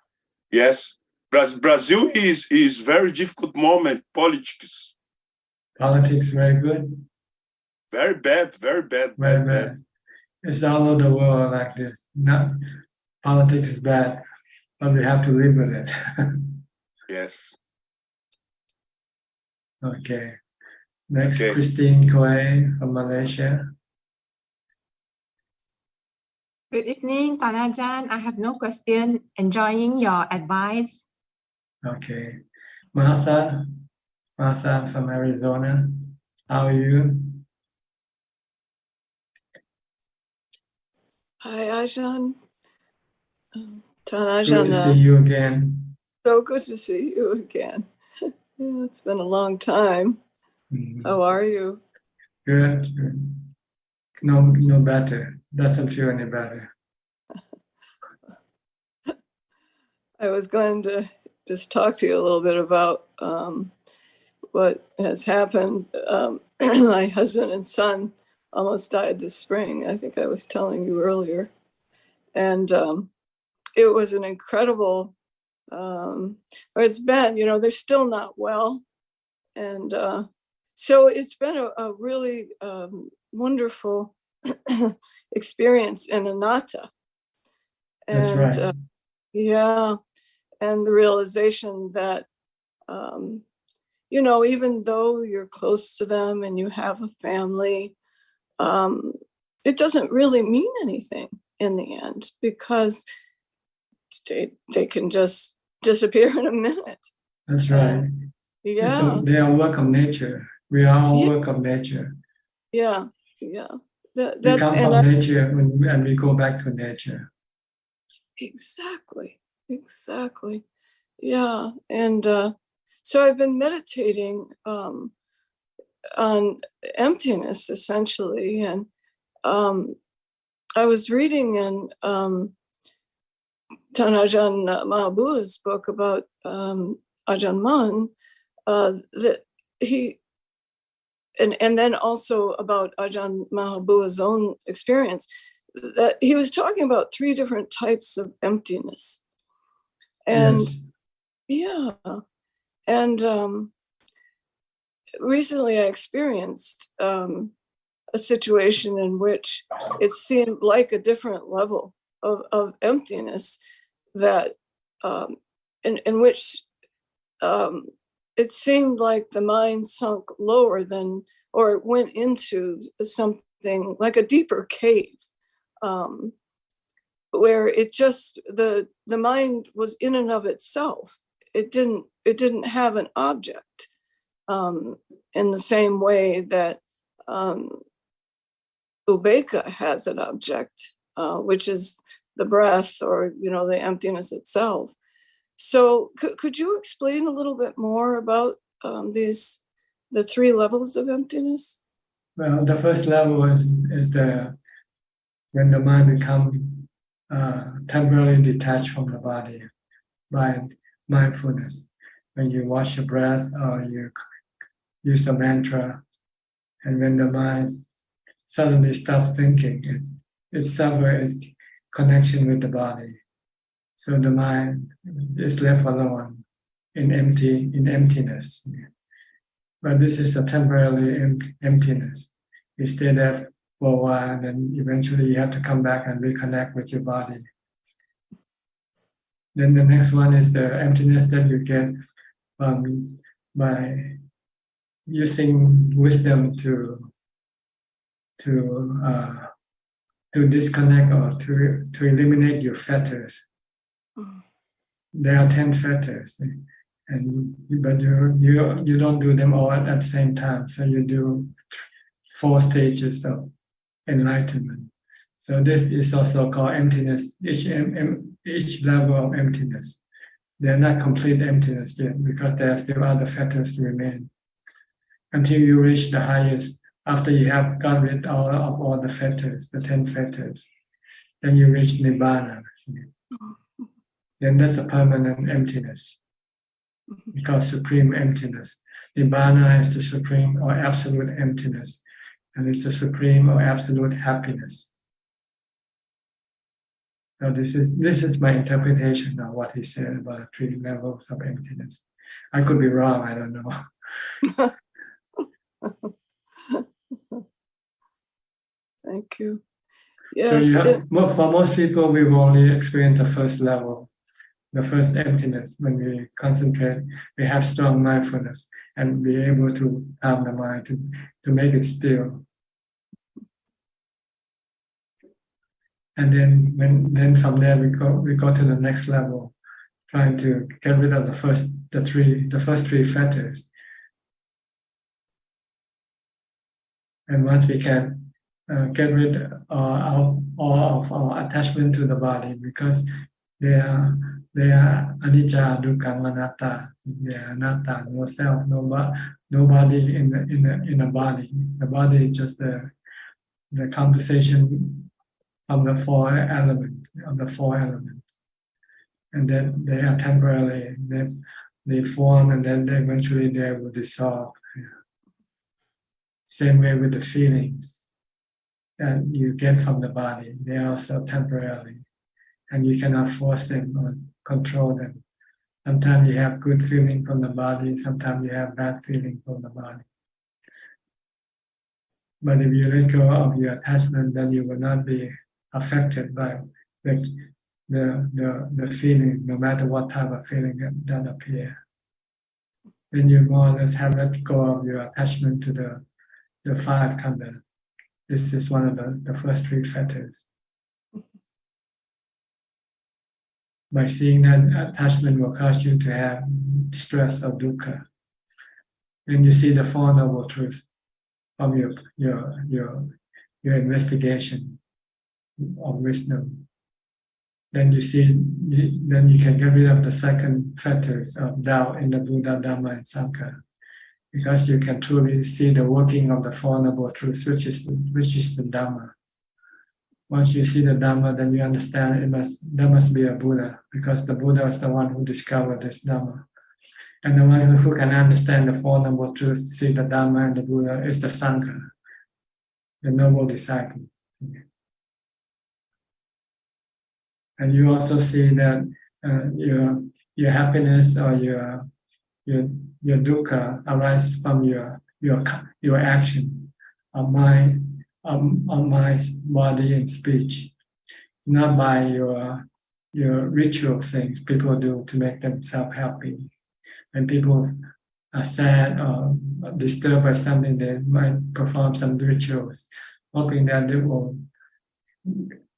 Yes. Brazil is very difficult moment. Politics. Politics very good. Very bad. Very bad. Very bad. It's all over the world like this. No, politics is bad, but we have to live with it. Yes. Okay. Next, Christine Koe from Malaysia. Good evening, Tanajan. I have no question. Enjoying your advice. Okay. Martha from Arizona. How are you? Hi, Ajaan. Tanajan. Good to see you again. So good to see you again. It's been a long time. How are you? Good. No better. Doesn't feel any better. I was going to just talk to you a little bit about what has happened. My husband and son almost died this spring. I think I was telling you earlier. And it was an incredible, it's been, they're still not well. And so it's been a really wonderful experience in anatta. That's right. Yeah. And the realization that, even though you're close to them and you have a family, it doesn't really mean anything in the end because they can just disappear in a minute. That's right. Yeah. They are work of nature. We are all work of nature. Yeah. We come from nature and we go back to nature. Exactly. Yeah. And so I've been meditating on emptiness, essentially. And I was reading in Ajaan Mahabua's book about Ajahn Mun, that he, and then also about Ajahn Mahabua's own experience, that he was talking about 3 different types of emptiness. And yes. And recently I experienced a situation in which it seemed like a different level of emptiness that in which it seemed like the mind sunk lower than, or it went into something like a deeper cave, where it just, the mind was in and of itself. It didn't have an object in the same way that Ubeka has an object, which is the breath or, the emptiness itself. So could you explain a little bit more about the 3 levels of emptiness? Well, the first level is when the mind becomes temporarily detached from the body by mindfulness. When you watch your breath or you use a mantra, and when the mind suddenly stops thinking, it severs its connection with the body. So the mind is left alone in emptiness. But this is a temporary emptiness. You stay there for a while, and then eventually you have to come back and reconnect with your body. Then the next one is the emptiness that you get by using wisdom to disconnect or to eliminate your fetters. There are 10 fetters, but you don't do them all at the same time. So you do 4 stages of enlightenment. So this is also called emptiness. Each level of emptiness. They're not complete emptiness yet because there are still other fetters remain. Until you reach the highest, after you have got rid of all the fetters, the 10 fetters, then you reach Nibbana. Then that's a permanent emptiness, because supreme emptiness. Nibbana is the supreme or absolute emptiness, and it's the supreme or absolute happiness. So this is my interpretation of what he said about 3 levels of emptiness. I could be wrong, I don't know. Thank you. Yes. So for most people, we've only experienced the first level, the first emptiness. When we concentrate, we have strong mindfulness and be able to calm the mind, to make it still. And then from there we go to the next level, trying to get rid of the first 3 fetters. And once we can get rid of all of our attachment to the body, because they are anicca, dukkha, anatta. They are anatta, no self, nobody in the body. The body is just the composition of the 4 elements. And then they are temporarily, they form, and then eventually they will dissolve. Same way with the feelings that you get from the body. They are also temporarily, and you cannot force them or control them. Sometimes you have good feeling from the body, sometimes you have bad feeling from the body. But if you let go of your attachment, then you will not be affected by the feeling, no matter what type of feeling that appear. Then you more or less have let go of your attachment to the 5 khandha. This is one of the first 3 fetters. By seeing that attachment will cause you to have stress or dukkha. Then you see the 4 noble truths of your investigation of wisdom. Then you can get rid of the 2nd fetters of doubt in the Buddha, Dhamma, and Sangha, because you can truly see the working of the 4 noble truths, which is the Dhamma. Once you see the Dhamma, then you understand there must be a Buddha, because the Buddha is the one who discovered this Dhamma. And the one who can understand the 4 noble truths, see the Dhamma and the Buddha, is the Sangha, the noble disciple. And you also see that your happiness or your dukkha arise from your action of mind, body, and speech, not by your ritual things people do to make themselves happy. When people are sad or disturbed by something, they might perform some rituals, hoping that they will,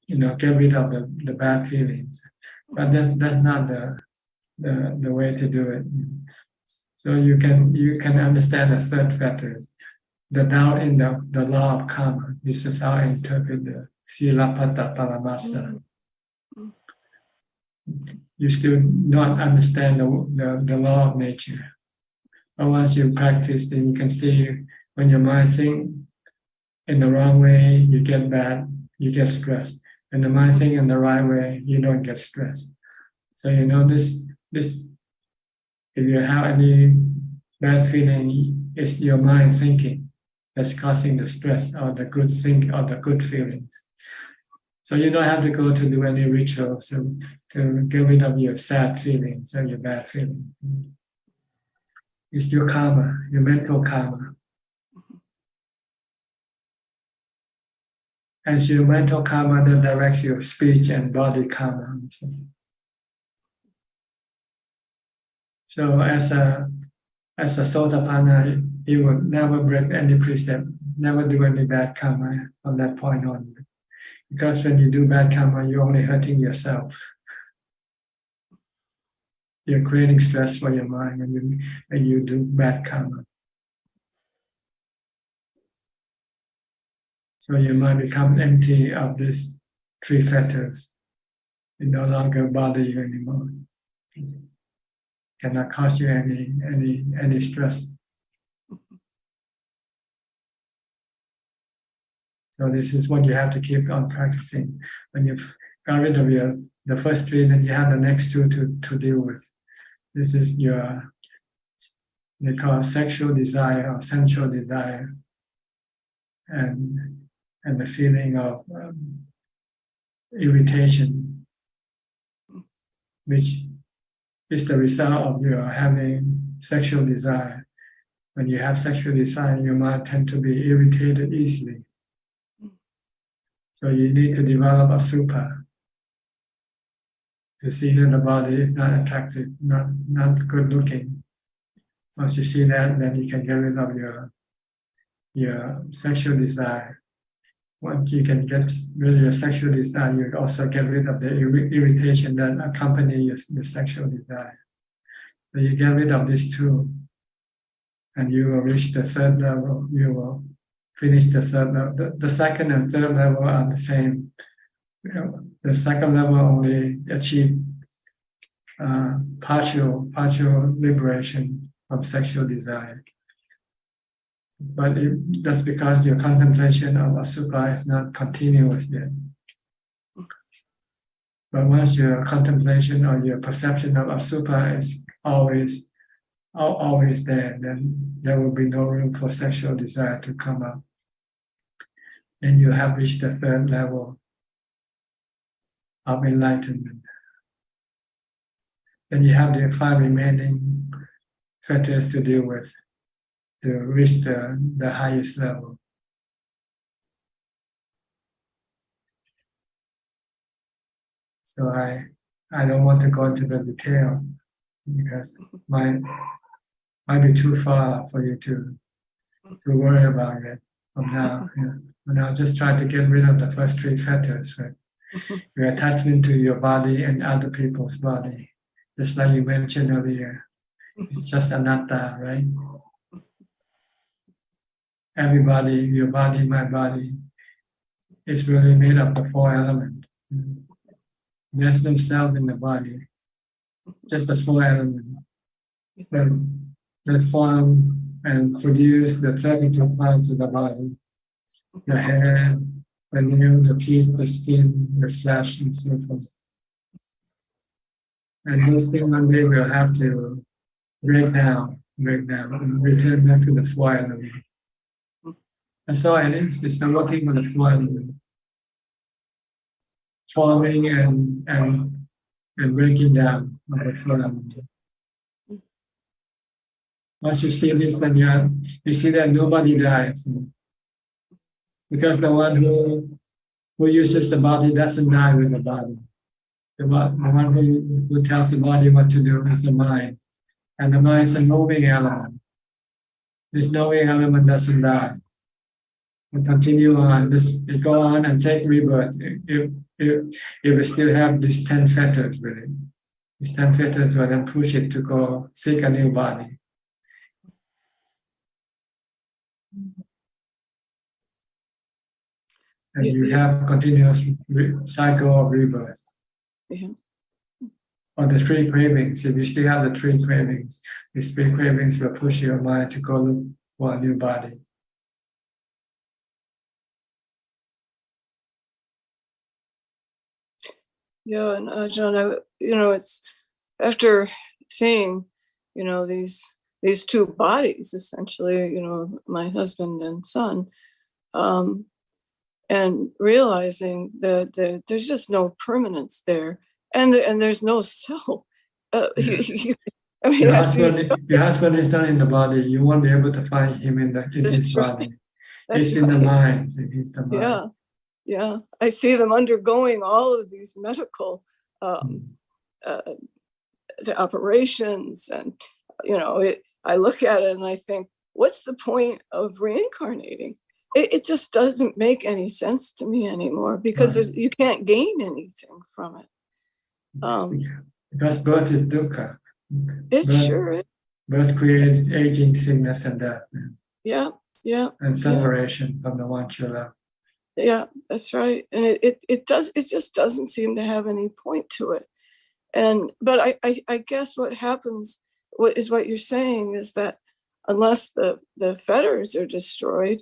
get rid of the bad feelings. But that's not the way to do it. So you can understand the 3rd fetter, the doubt in the law of karma. This is how I interpret the Silappata Paramasa. You still not understand the law of nature. But once you practice, then you can see when your mind thinks, in the wrong way, you get bad, you get stressed. And the mind thinks in the right way, you don't get stressed. So this if you have any bad feeling, it's your mind thinking that's causing the stress or the good thing or the good feelings. So you don't have to go to do any rituals to get rid of your sad feelings or your bad feelings. It's your karma, your mental karma. And it's your mental karma that directs your speech and body karma. So as a Sotapanna, you will never break any precept, never do any bad karma from that point on. Because when you do bad karma, you're only hurting yourself. You're creating stress for your mind when you do bad karma. So your mind becomes empty of these three fetters. It no longer bother you anymore. Cannot cause you any stress. So this is what you have to keep on practicing. When you've got rid of the first three, then you have the next two to deal with. This is they call sexual desire or sensual desire, and the feeling of irritation, which is the result of your having sexual desire. When you have sexual desire, your mind tends to be irritated easily. So you need to develop a super to see that the body is not attractive, not good looking. Once you see that, then you can get rid of your sexual desire. Once you can get rid of your sexual desire, you also get rid of the irritation that accompanies the sexual desire. So you get rid of these two, and you will reach the third level. You will finish the third level. The second and third level are the same. The second level only achieve partial liberation from sexual desire. But that's because your contemplation of Asukha is not continuous yet. But once your contemplation or your perception of Asukha is always there, then there will be no room for sexual desire to come up. And you have reached the third level of enlightenment. Then you have the 5 remaining fetters to deal with to reach the highest level. So I don't want to go into the detail because might be too far for you to worry about it from now. And I'll just try to get rid of the first 3 fetters, right? Your attachment to your body and other people's body. Just like you mentioned earlier, it's just anatta, right? Everybody, your body, my body, is really made of the 4 elements. There's no self in the body, just the 4 elements that form and produce the 32 parts of the body: the hair, the nail, the teeth, the skin, the flesh, and so forth. And those things one day we'll have to break down, and return back to the 4 elements. That's all it is. It's not working with the 4 elements. Forming and breaking down of the 4 elements. Once you see this, then you see that nobody dies. Because the one who uses the body doesn't die with the body. The one who tells the body what to do is the mind. And the mind is a knowing element. This knowing element doesn't die. And continue on, it go on and take rebirth. It will still have these 10 fetters with it. These 10 fetters will then push it to go seek a new body. And you have continuous cycle of rebirth. Yeah. On the 3 cravings, if you still have the 3 cravings, these 3 cravings will push your mind to go look for a new body. Yeah, and Ajahn, it's after seeing, these two bodies essentially, my husband and son, and realizing that there's just no permanence there, and there's no self. Your husband is not in the body. You won't be able to find him in his body. It's in the mind. It's the mind. Yeah. I see them undergoing all of these medical operations, and I look at it and I think, what's the point of reincarnating? It just doesn't make any sense to me anymore, because you can't gain anything from it. Because birth is dukkha. Sure is. Birth creates aging, sickness, and death. Yeah. And separation from the one you love. Yeah, that's right. And it just doesn't seem to have any point to it. But I guess what happens, what you're saying is that unless the fetters are destroyed,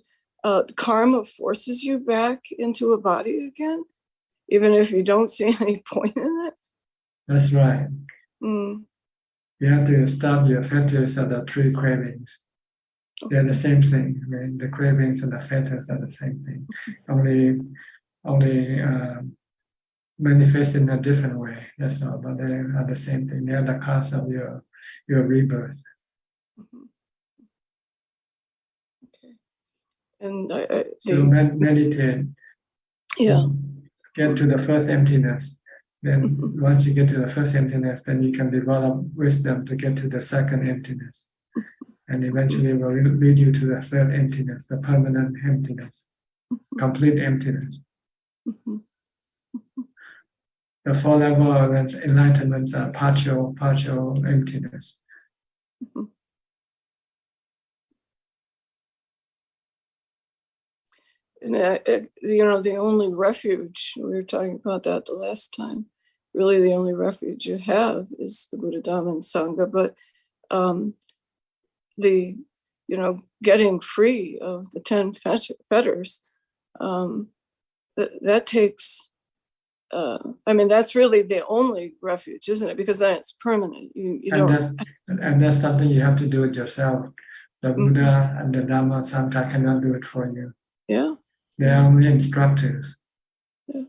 karma forces you back into a body again, even if you don't see any point in it. That's right. You have to stop your fetters of the three cravings. They're the same thing. I mean, the cravings and the fetters are the same thing. Only manifest in a different way. That's all. But they are the same thing. They are the cause of your rebirth. Okay. And meditate. Yeah. Get to the first emptiness. Then once you get to the first emptiness, then you can develop wisdom to get to the second emptiness. And eventually will lead you to the third emptiness, the permanent emptiness, complete emptiness. The four levels of enlightenment are partial emptiness. And the only refuge, we were talking about that the last time, really the only refuge you have is the Buddha, Dhamma, and Sangha. But getting free of the 10 fetters, that takes, that's really the only refuge, isn't it? Because then it's permanent. And that's something you have to do it yourself. The Buddha and the Dhamma and Sangha cannot do it for you. Yeah. They are only instructors. Yeah.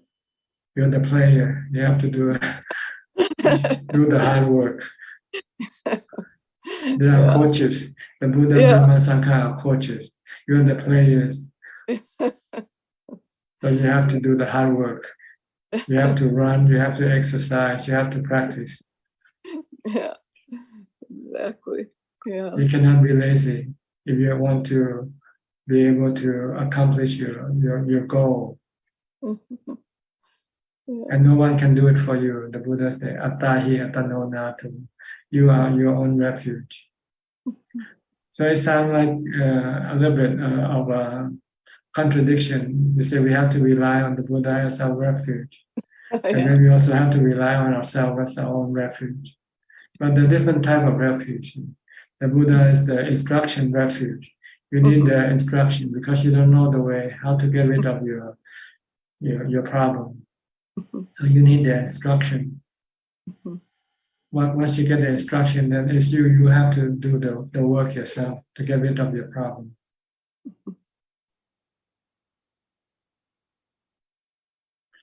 You're the player. You have to do the hard work. They are coaches. The Buddha, Dhamma, Sangha are coaches. You're the players. So you have to do the hard work. You have to run. You have to exercise. You have to practice. Yeah, exactly. Yeah. You cannot be lazy if you want to be able to accomplish your goal. And no one can do it for you. The Buddha said, "Attahi atano natu." You are your own refuge. So it sounds like a little bit of a contradiction. We say we have to rely on the Buddha as our refuge. And then we also have to rely on ourselves as our own refuge. But the different type of refuge. The Buddha is the instruction refuge. You need the instruction because you don't know the way, how to get rid of your problem. So you need the instruction. Once you get the instruction, then it's you have to do the work yourself to get rid of your problem.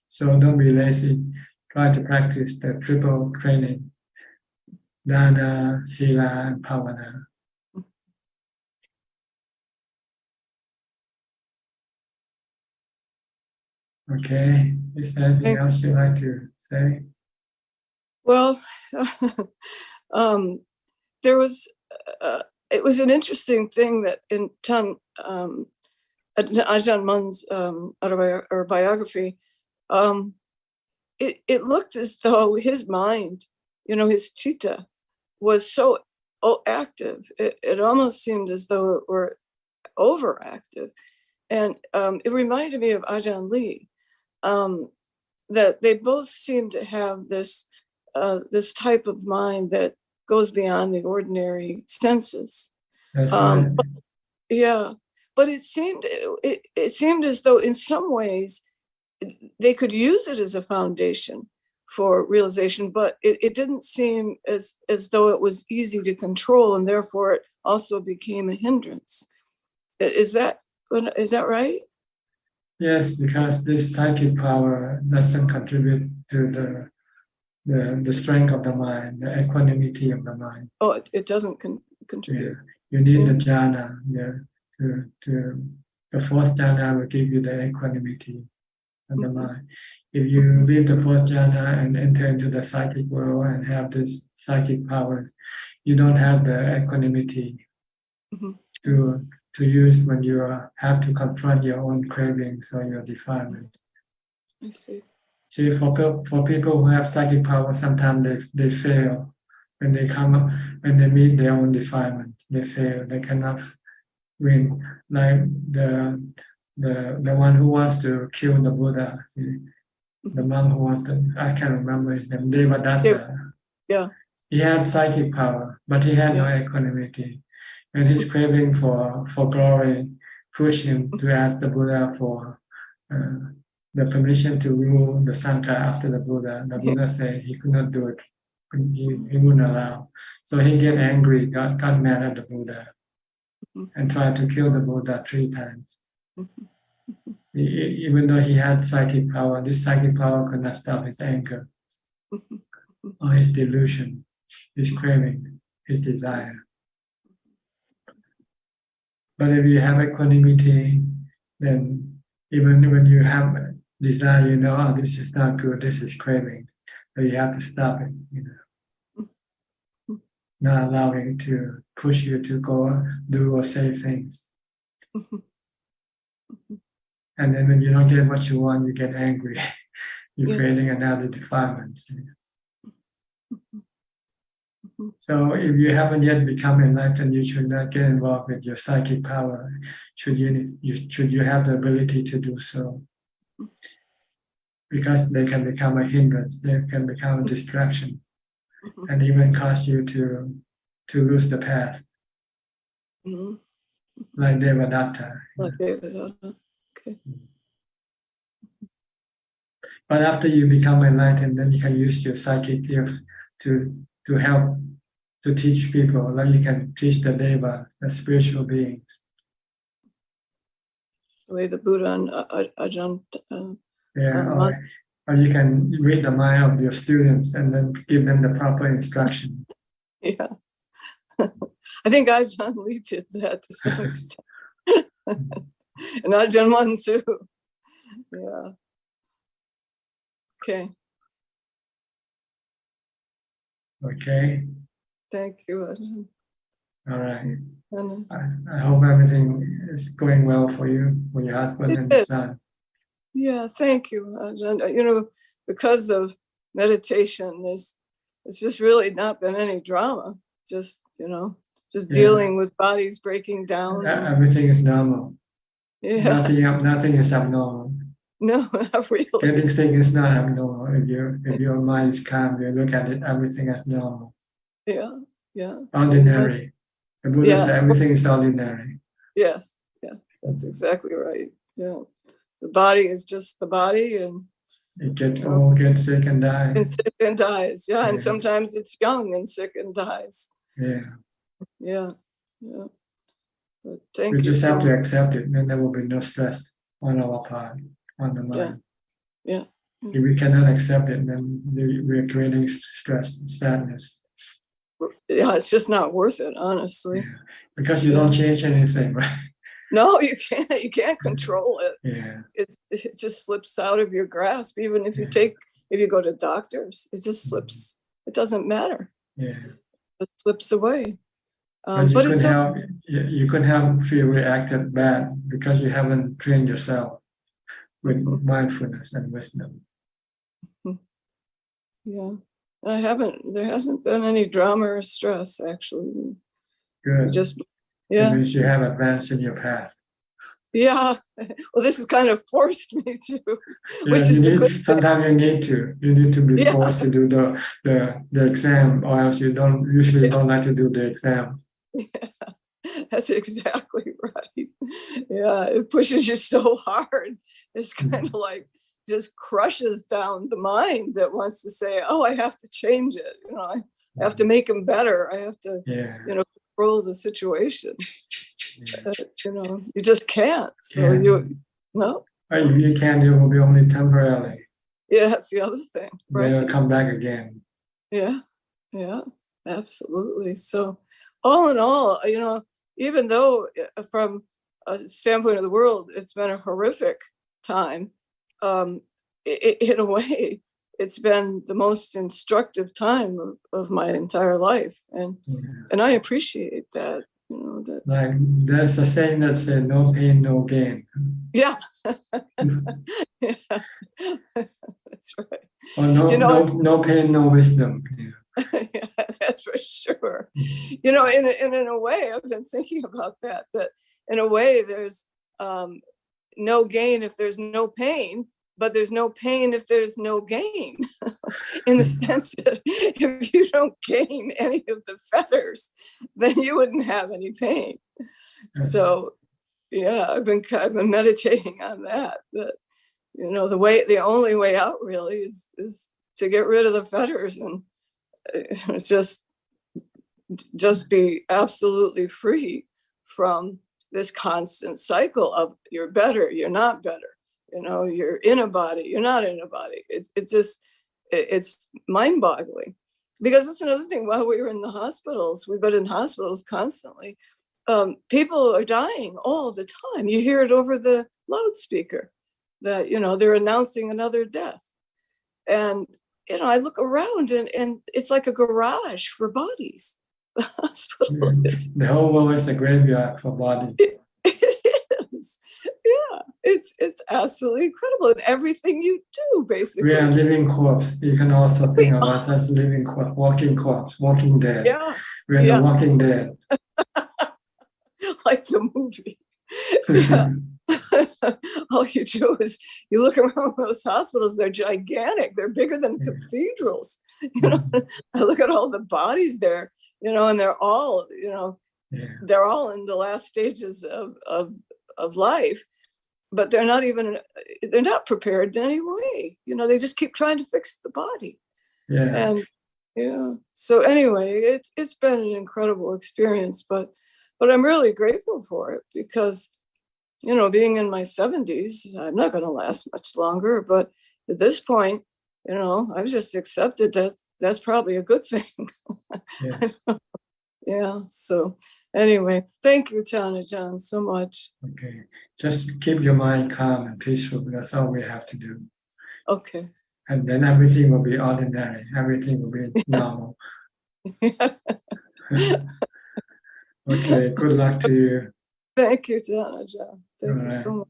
So don't be lazy. Try to practice the triple training: dana, sila, and bhavana. Okay. Is there anything else you'd like to say? Well, there was. It was an interesting thing that in Ajahn Mun's biography, it looked as though his mind, his chitta, was so active. It almost seemed as though it were overactive. And it reminded me of Ajahn Lee, that they both seem to have this type of mind that goes beyond the ordinary senses. That's right. But it seemed as though in some ways they could use it as a foundation for realization, but it didn't seem as though it was easy to control, and therefore it also became a hindrance. Is that right? Yes, because this psychic power doesn't contribute to the strength of the mind, the equanimity of the mind. Oh, it doesn't contribute. Yeah. You need the jhana. To the fourth jhana will give you the equanimity of the mind. If you leave the fourth jhana and enter into the psychic world and have this psychic powers, you don't have the equanimity to use when you have to confront your own cravings or your defilement. I see. See, for people who have psychic power, sometimes they fail when they meet their own defilement. They fail. They cannot win. Like the one who wants to kill the Buddha. See, the monk who wants to, I can't remember his name, Devadatta. Yeah. He had psychic power, but he had no equanimity. And his craving for glory pushed him to ask the Buddha for the permission to rule the Sangha after the Buddha. The Buddha said he could not do it. He wouldn't allow. So he get angry, got mad at the Buddha, and tried to kill the Buddha 3 times. Even though he had psychic power, this psychic power could not stop his anger or his delusion, his craving, his desire. But if you have equanimity, then even when you have desire, you know, oh, this is not good, this is craving. So you have to stop it, you know. Not allowing it to push you to go do or say things. And then when you don't get what you want, you get angry. You're creating another defilement. So if you haven't yet become enlightened, you should not get involved with your psychic power. Should you have the ability to do so? Because they can become a hindrance, they can become a distraction, and even cause you to lose the path. Like Devadatta. Like Devadatta. Okay. But after you become enlightened, then you can use your psychic gift to help, to teach people. Like you can teach the Deva, the spiritual beings. The way the Buddha and Ajahn. Or you can read the mind of your students and then give them the proper instruction. Yeah. I think Ajahn Lee did that to some extent. And Ajahn Mansu. Yeah. Okay. Okay. Thank you, Ajahn. All right. I hope everything is going well for you, for your husband and your son. Yeah, thank you, Ajahn. You know, because of meditation, it's just really not been any drama. Just, you know, dealing with bodies breaking down. Everything is normal. Yeah. Nothing is abnormal. No, not really. Getting sick is not abnormal. If your mind is calm, you look at it, everything is normal. Yeah, yeah. Ordinary. The Buddha said everything is ordinary. Yes, yeah, that's exactly right. Yeah. The body is just the body, and it gets sick and dies. And sick and dies. Yeah, and sometimes it's young and sick and dies. Yeah. Yeah. Yeah. But thank we you. just So have to accept it, then there will be no stress on our part, on the mind. Yeah. If we cannot accept it, then we are creating stress, sadness. Yeah, it's just not worth it, honestly. Yeah. Because you don't change anything, right? No, you can't. You can't control it. Yeah. It just slips out of your grasp. Even if you go to doctors, it just slips. It doesn't matter. Yeah. It slips away. But you couldn't have feel reacted bad because you haven't trained yourself with mindfulness and wisdom. Yeah. There hasn't been any drama or stress, actually. Good. Yeah. It means you have advanced in your path. Yeah. Well, this has kind of forced me to. Yeah, sometimes you need to be forced to do the exam, or else you don't like to do the exam. Yeah, that's exactly right. Yeah, it pushes you so hard. It's kind of like just crushes down the mind that wants to say, oh, I have to change it. I have to make him better. I have to, control the situation. You just can't. So if you can, it will be only temporarily. Yeah, that's the other thing. Right? They'll come back again. Yeah, absolutely. So all in all, even though from a standpoint of the world, it's been a horrific time, in a way, it's been the most instructive time of my entire life. And I appreciate that. Like there's a saying that says no pain, no gain. Yeah. That's right. Or no pain, no wisdom. Yeah, that's for sure. In a way, I've been thinking about that in a way there's no gain if there's no pain, but there's no pain if there's no gain. In the sense that if you don't gain any of the fetters, then you wouldn't have any pain. So yeah, I've been meditating on that the only way out really is to get rid of the fetters and just be absolutely free from this constant cycle of you're better, you're not better, you're in a body, you're not in a body. It's mind-boggling. Because that's another thing. While we were in the hospitals, we've been in hospitals constantly. People are dying all the time. You hear it over the loudspeaker that, they're announcing another death. And, I look around and it's like a garage for bodies. The hospital is. The whole world is a graveyard for bodies. It is. Yeah. It's absolutely incredible. And everything you do, basically. We are living corpse. You can also think of us as living corpse, walking dead. Yeah. We are the walking dead. Like the movie. Yeah. All you do is you look around those hospitals, they're gigantic, they're bigger than cathedrals. I look at all the bodies there, and they're all, they're all in the last stages of life, but they're not prepared in any way. They just keep trying to fix the body. Yeah. And so anyway, it's been an incredible experience, but I'm really grateful for it because, being in my 70s, I'm not going to last much longer. But at this point, I've just accepted that that's probably a good thing. Yes. Yeah. So anyway, thank you, Ajaan, so much. Okay. Just keep your mind calm and peaceful. That's all we have to do. Okay. And then everything will be ordinary. Everything will be normal. Okay. Good luck to you. Thank you, Ajaan. Thank you so much.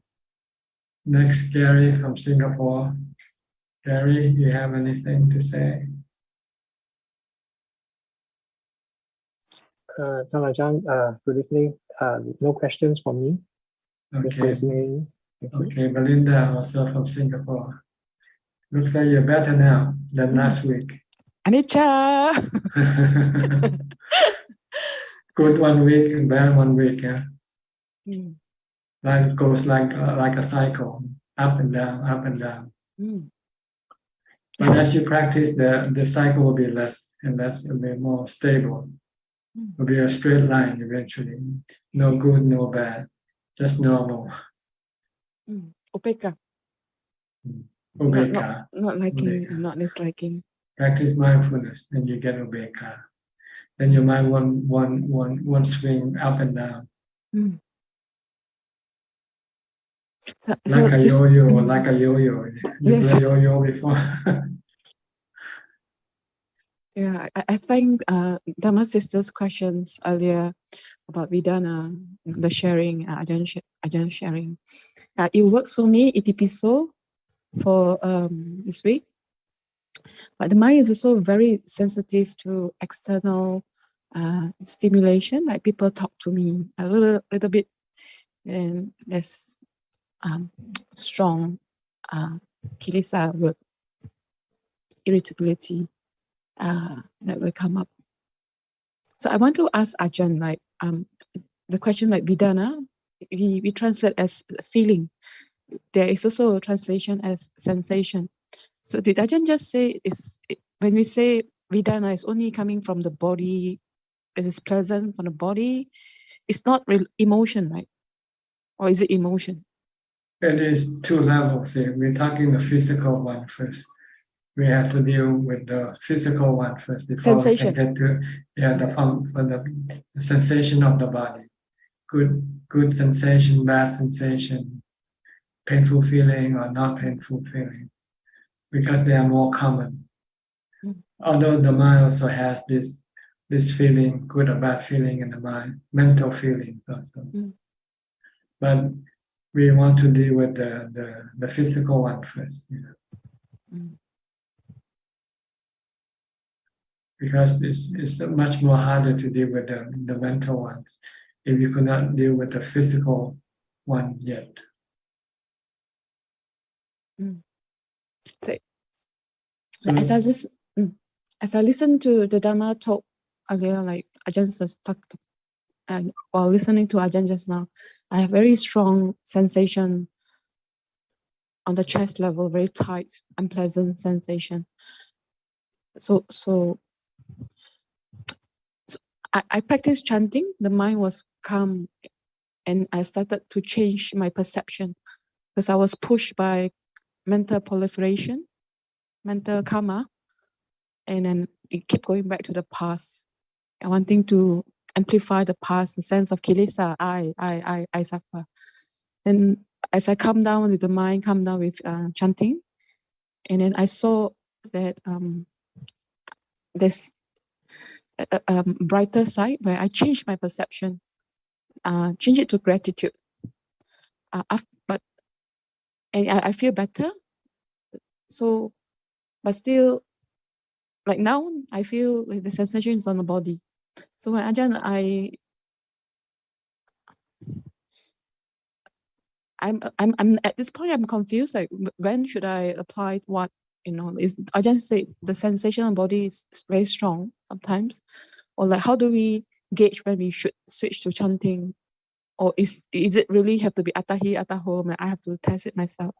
Next, Gary from Singapore. Gary, you have anything to say? Ajaan, good evening. No questions for me. Just Okay. listening. Okay, Belinda, also from Singapore. Looks like you're better now than last week. Anicca. Good 1 week and bad 1 week. Yeah. Life goes like a cycle, up and down, up and down. But as you practice, the cycle will be less and less, will be more stable. It will be a straight line eventually. No good, no bad, just normal. Upeka. Ubeka. Not liking and not disliking. Practice mindfulness, and you get ubeka. Then your mind one swing up and down. Like a yo-yo. You play yo-yo before. Yeah, I think Dhamma sister's questions earlier about Vedana, the sharing, Ajaan sharing. It works for me, itipiso, for this week. But the mind is also very sensitive to external stimulation, like people talk to me a little bit, and there's strong kilesa word, irritability that will come up. So I want to ask Ajaan, the question like Vedana, we translate as feeling. there is also a translation as sensation. So did Ajahn just say when we say Vedana is only coming from the body, it is present from the body, it's not real emotion, right? Or is it emotion? It is two levels here. We're talking the physical one first. We have to deal with the physical one first before Sensation. we can get to the sensation of the body. Good sensation, bad sensation, painful feeling or not painful feeling, because they are more common. Although the mind also has this feeling, good or bad feeling in the mind, mental feelings also. But we want to deal with the physical one first. Because it's much more harder to deal with the mental ones if you could not deal with the physical one yet. So as I listen to the Dhamma talk earlier, like Ajahn just talked, and while listening to Ajahn just now, I have very strong sensation on the chest level, very tight, unpleasant sensation. So I practiced chanting. The mind was calm, and I started to change my perception because I was pushed by mental proliferation, mental karma, and then it kept going back to the past. I wanting to amplify the past, the sense of kilesa, I suffer. Then as I come down with the mind, come down with chanting, and then I saw that there's a brighter side where I changed my perception, change it to gratitude. And I feel better. So, but still, like now, I feel like the sensation is on the body. So when Ajahn, I'm at this point, I'm confused. Like, when should I apply what? Is Ajahn say the sensation on the body is very strong sometimes, or like how do we gauge when we should switch to chanting, or is it really have to be atahi ataho? I have to test it myself.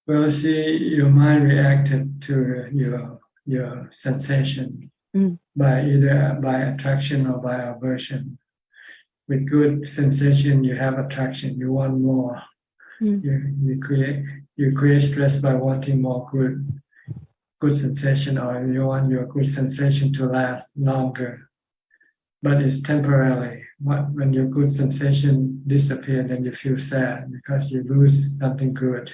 Well, see, your mind reacted to your sensation by either by attraction or by aversion. With good sensation, you have attraction. You want more. You create stress by wanting more good sensation, or you want your good sensation to last longer. But it's temporarily. When your good sensation disappears, then you feel sad because you lose something good.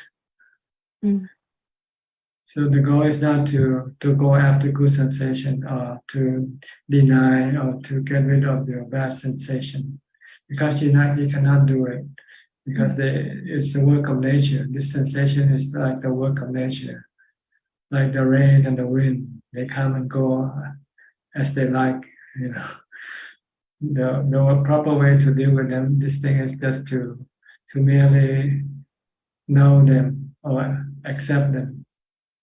So the goal is not to go after good sensation or to deny or to get rid of your bad sensation, because you cannot do it, because it's the work of nature. This sensation is like the work of nature, like the rain and the wind. They come and go as they like. The proper way to deal with them, this thing is just to merely know them or accept them.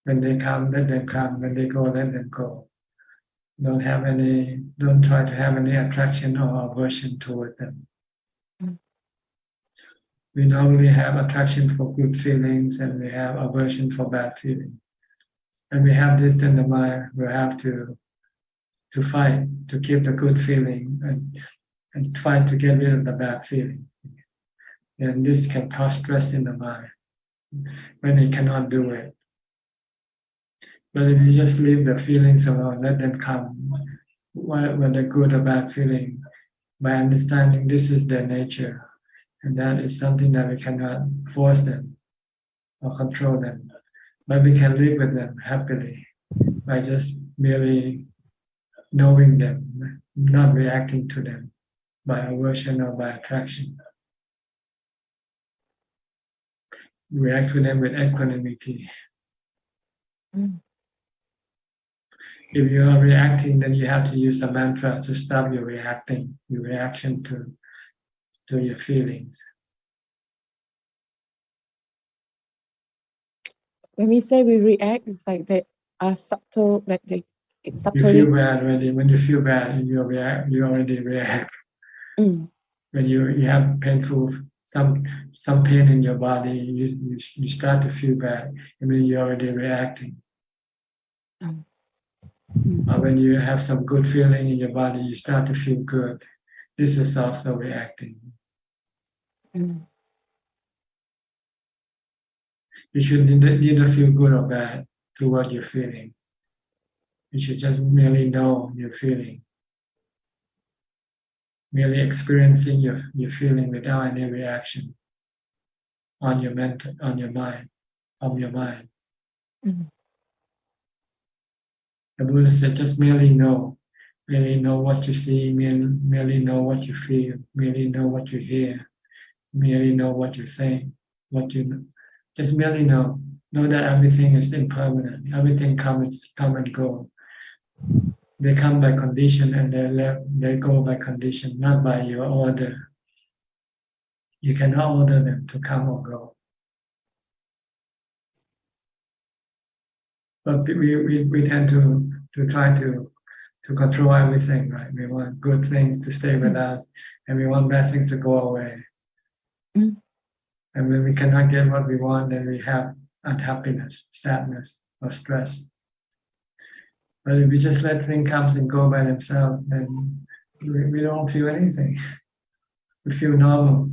When they come, let them come. When they go, let them go. Don't try to have any attraction or aversion toward them. We normally have attraction for good feelings and we have aversion for bad feelings. And we have this in the mind. We have to fight to keep the good feeling and try to get rid of the bad feeling. And this can cause stress in the mind when you cannot do it. But if you just leave the feelings alone, let them come, whether good or bad feeling, by understanding this is their nature, and that is something that we cannot force them or control them. But we can live with them happily by just merely knowing them, not reacting to them by aversion or by attraction. React to them with equanimity. If you are reacting, then you have to use a mantra to stop your reaction to your feelings. When we say we react, it's like they are subtle, like it's subtly. You feel bad already. When you feel bad, you already react. When you have painful some pain in your body, you start to feel bad. I mean, you're already reacting. Or when you have some good feeling in your body, you start to feel good. This is also reacting. You should neither feel good or bad to what you're feeling. You should just merely know you're feeling. Merely experiencing your feeling without any reaction on your mind, from your mind. The Buddha said, just merely know what you see, merely know what you feel, merely know what you hear, merely know what you think, just merely know that everything is impermanent, everything come and go. They come by condition and they go by condition, not by your order. You cannot order them to come or go. But we tend to try to control everything, right? We want good things to stay with us, and we want bad things to go away. And when we cannot get what we want, then we have unhappiness, sadness, or stress. But if we just let things come and go by themselves, then we don't feel anything. We feel normal.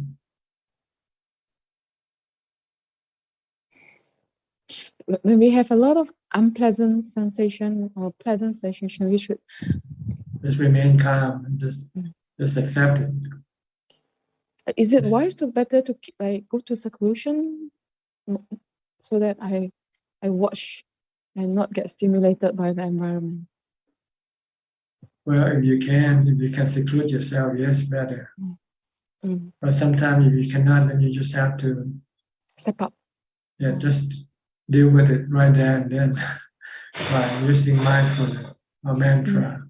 When we have a lot of unpleasant sensation or pleasant sensation, we should just remain calm and just accept it. Is it wise to better to go to seclusion so that I watch and not get stimulated by the environment? Well, if you can seclude yourself, yes, better. But sometimes if you cannot, then you just have to step up. Yeah, just deal with it right there and then by using mindfulness or mantra.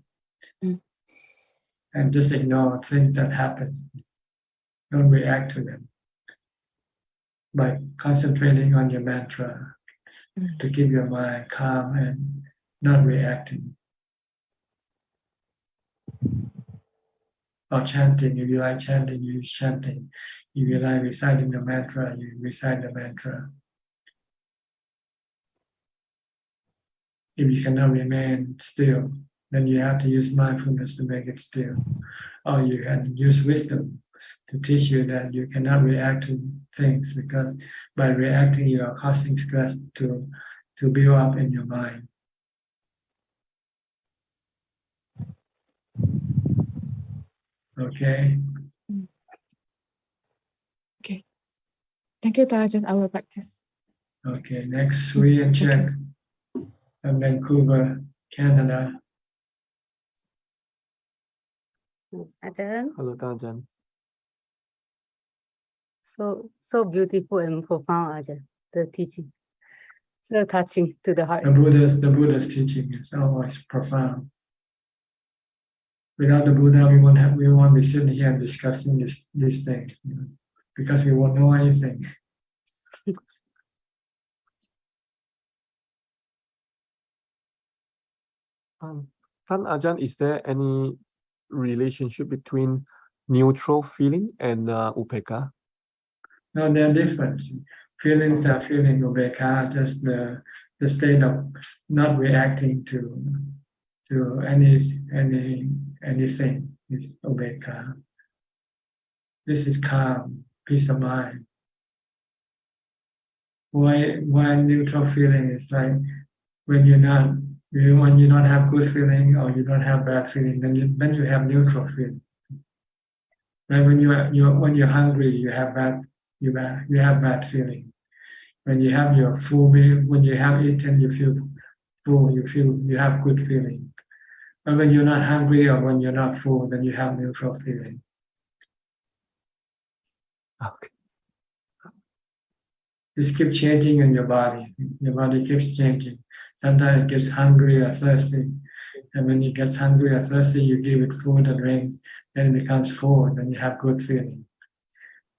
And just ignore things that happen. Don't react to them. By concentrating on your mantra to keep your mind calm and not reacting. Or chanting, if you like chanting, you use chanting. If you like reciting the mantra, you recite the mantra. If you cannot remain still, then you have to use mindfulness to make it still. Or you can use wisdom to teach you that you cannot react to things, because by reacting you are causing stress to build up in your mind. Okay. Okay. Thank you, Ajahn. I will practice. Okay. Next, Sui and Czech from Vancouver, Canada. Ajahn. Hello, Ajahn. So beautiful and profound, Ajahn, the teaching. So touching to the heart. The Buddha's teaching is always profound. Without the Buddha, we won't be sitting here and discussing these things, because we won't know anything. Ajahn, is there any relationship between neutral feeling and upekkha? No, they're different. Feelings are feeling, upekkha, just the state of not reacting to anything is upekkha. This is calm, peace of mind. Why neutral feeling is like when you don't have good feeling or you don't have bad feeling, then you have neutral feeling. Like when you're hungry, you have bad feeling. When you have your full meal, when you have eaten, you feel full, you have good feeling. But when you're not hungry or when you're not full, then you have neutral feeling. Okay. This keeps changing in your body. Your body keeps changing. Sometimes it gets hungry or thirsty. And when it gets hungry or thirsty, you give it food or drink, then it becomes full, then you have good feeling.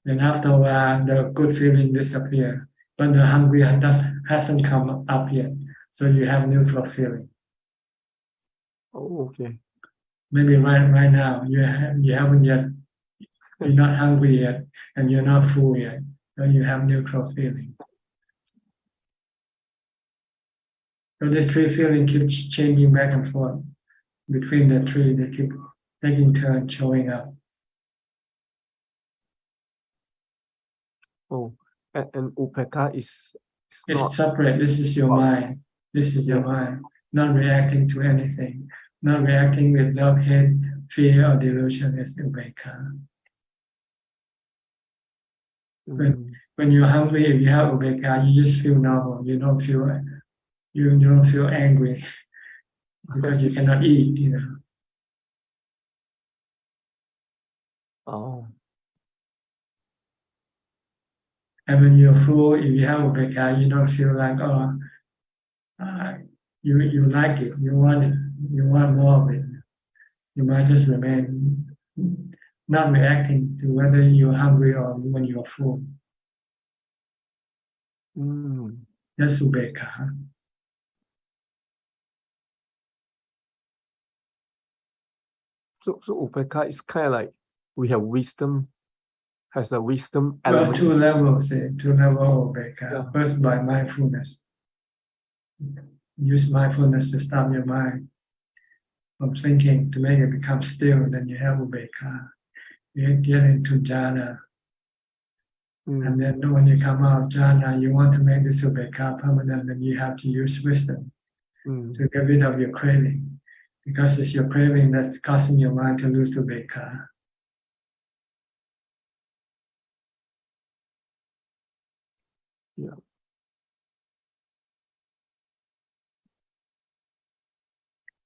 Then after a while, the good feeling disappears, but the hungry hasn't come up yet. So you have neutral feeling. Oh, okay. Maybe right now you haven't yet You're not hungry yet, and you're not full yet. So you have neutral feeling. So this three feeling keeps changing back and forth between the three. They keep taking turns showing up. Oh, and upekkha is It's not separate. This is your mind. This is your mind. Not reacting to anything. Not reacting with love, hate, fear, or delusion is upekkha. When you're hungry, if you have upekkha, you just feel normal. You don't feel angry because you cannot eat. Oh. And when you're full, if you have upekkha, you don't feel like you like it. You want it. You want more of it. You might just remain not reacting to whether you're hungry or when you're full. That's upekkha. So upekkha is kind of like we have wisdom, has a wisdom Well, element. two levels of upekkha. First, by mindfulness. Use mindfulness to stop your mind from thinking to make it become still. Then you have upekkha. You get into jhana. And then when you come out of jhana, you want to make this upekkha permanent, then you have to use wisdom to get rid of your craving. Because it's your craving that's causing your mind to lose upekkha. Yeah.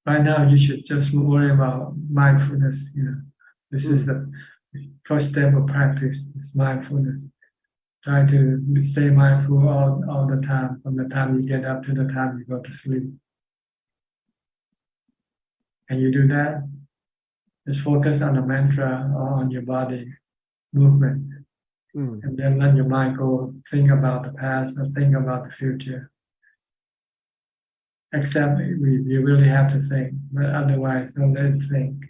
Right now, you should just worry about mindfulness. This is the first step of practice. It's mindfulness. Try to stay mindful all the time, from the time you get up to the time you go to sleep. And you do that, just focus on the mantra or on your body movement. And then let your mind go think about the past or think about the future. Except you really have to think, but otherwise don't let it think.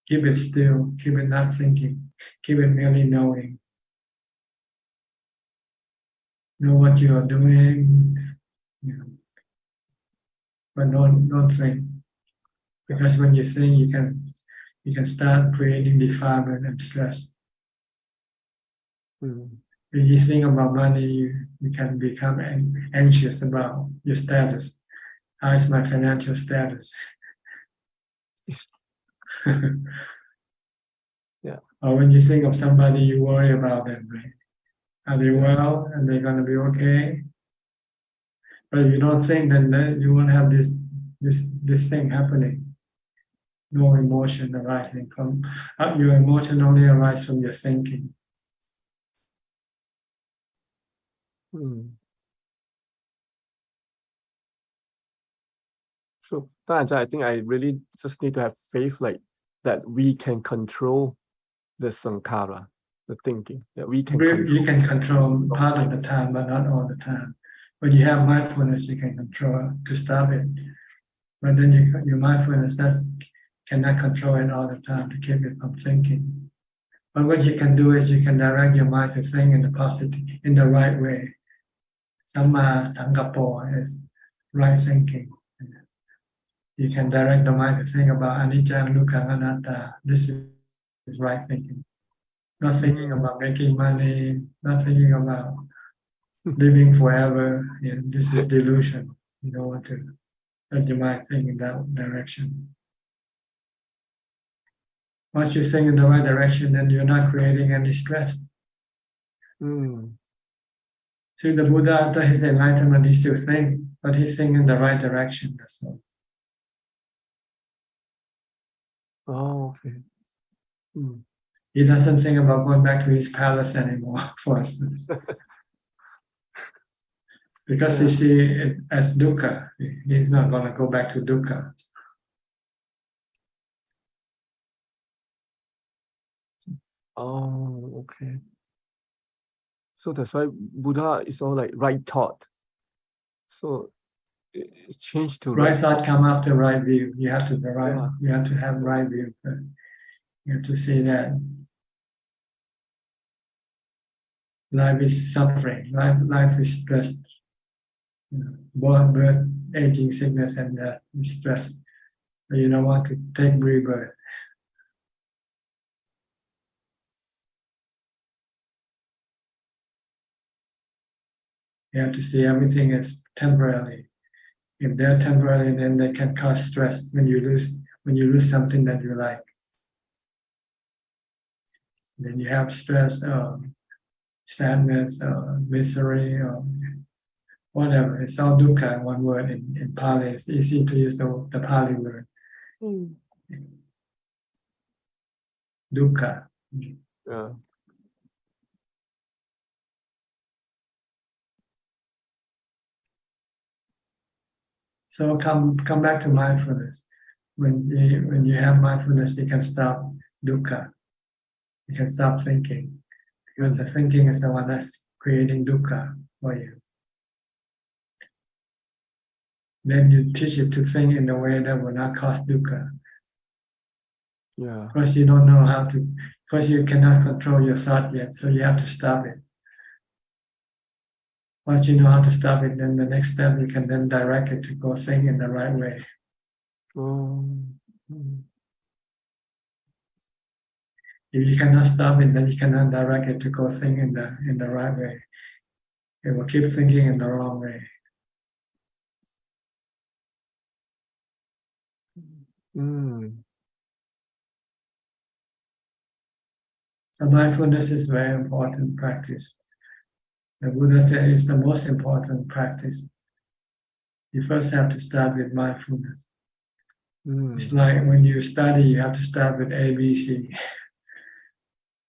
Keep it still, keep it not thinking, keep it merely knowing. Know what you are doing, but don't think. Because when you think, you can start creating defilement and stress. When you think about money, you can become anxious about your status. How is my financial status? Or when you think of somebody, you worry about them, right? Are they well? Are they going to be okay? But if you don't think, then you won't have this thing happening. No emotion arising from your emotion only arises from your thinking. So, Ajahn, I think I really just need to have faith, like that we can control the sankhara, the thinking, that we can control. You can control part of the time, but not all the time. When you have mindfulness, you can control to stop it. But then your mindfulness cannot control it all the time to keep it from thinking. But what you can do is you can direct your mind to think in the right way. Samma Sankapo is right thinking. You can direct the mind to think about anicca, dukkha, anatta. This is right thinking. Not thinking about making money, not thinking about living forever. This is delusion. You don't want to let your mind think in that direction. Once you think in the right direction, then you're not creating any stress. See, the Buddha, after his enlightenment, he still think, but he think in the right direction. That's all. Oh, okay. He doesn't think about going back to his palace anymore, for instance. Because he see it as dukkha. He's not going to go back to dukkha. Oh, okay. So that's why Buddha is all like right thought. So change to right thought come after right view. You have to you have to have right view. You have to see that life is suffering. Life is stress. Born, birth, aging, sickness, and death is stress. But you don't want to take rebirth. You have to see everything as temporary. If they're temporary, then they can cause stress when you lose something that you like. Then you have stress or sadness or misery or whatever. It's all dukkha in one word in Pali. It's easy to use the Pali word. Dukkha. Yeah. So come back to mindfulness. When you have mindfulness, you can stop dukkha. You can stop thinking. Because the thinking is the one that's creating dukkha for you. Then you teach it to think in a way that will not cause dukkha. Yeah. First, you don't know how to. First, you cannot control your thought yet, so you have to stop it. Once you know how to stop it, then the next step you can then direct it to go think in the right way. If you cannot stop it, then you cannot direct it to go think in the right way. It will keep thinking in the wrong way. So mindfulness is very important practice. The Buddha said it's the most important practice. You first have to start with mindfulness. It's like when you study, you have to start with A, B, C.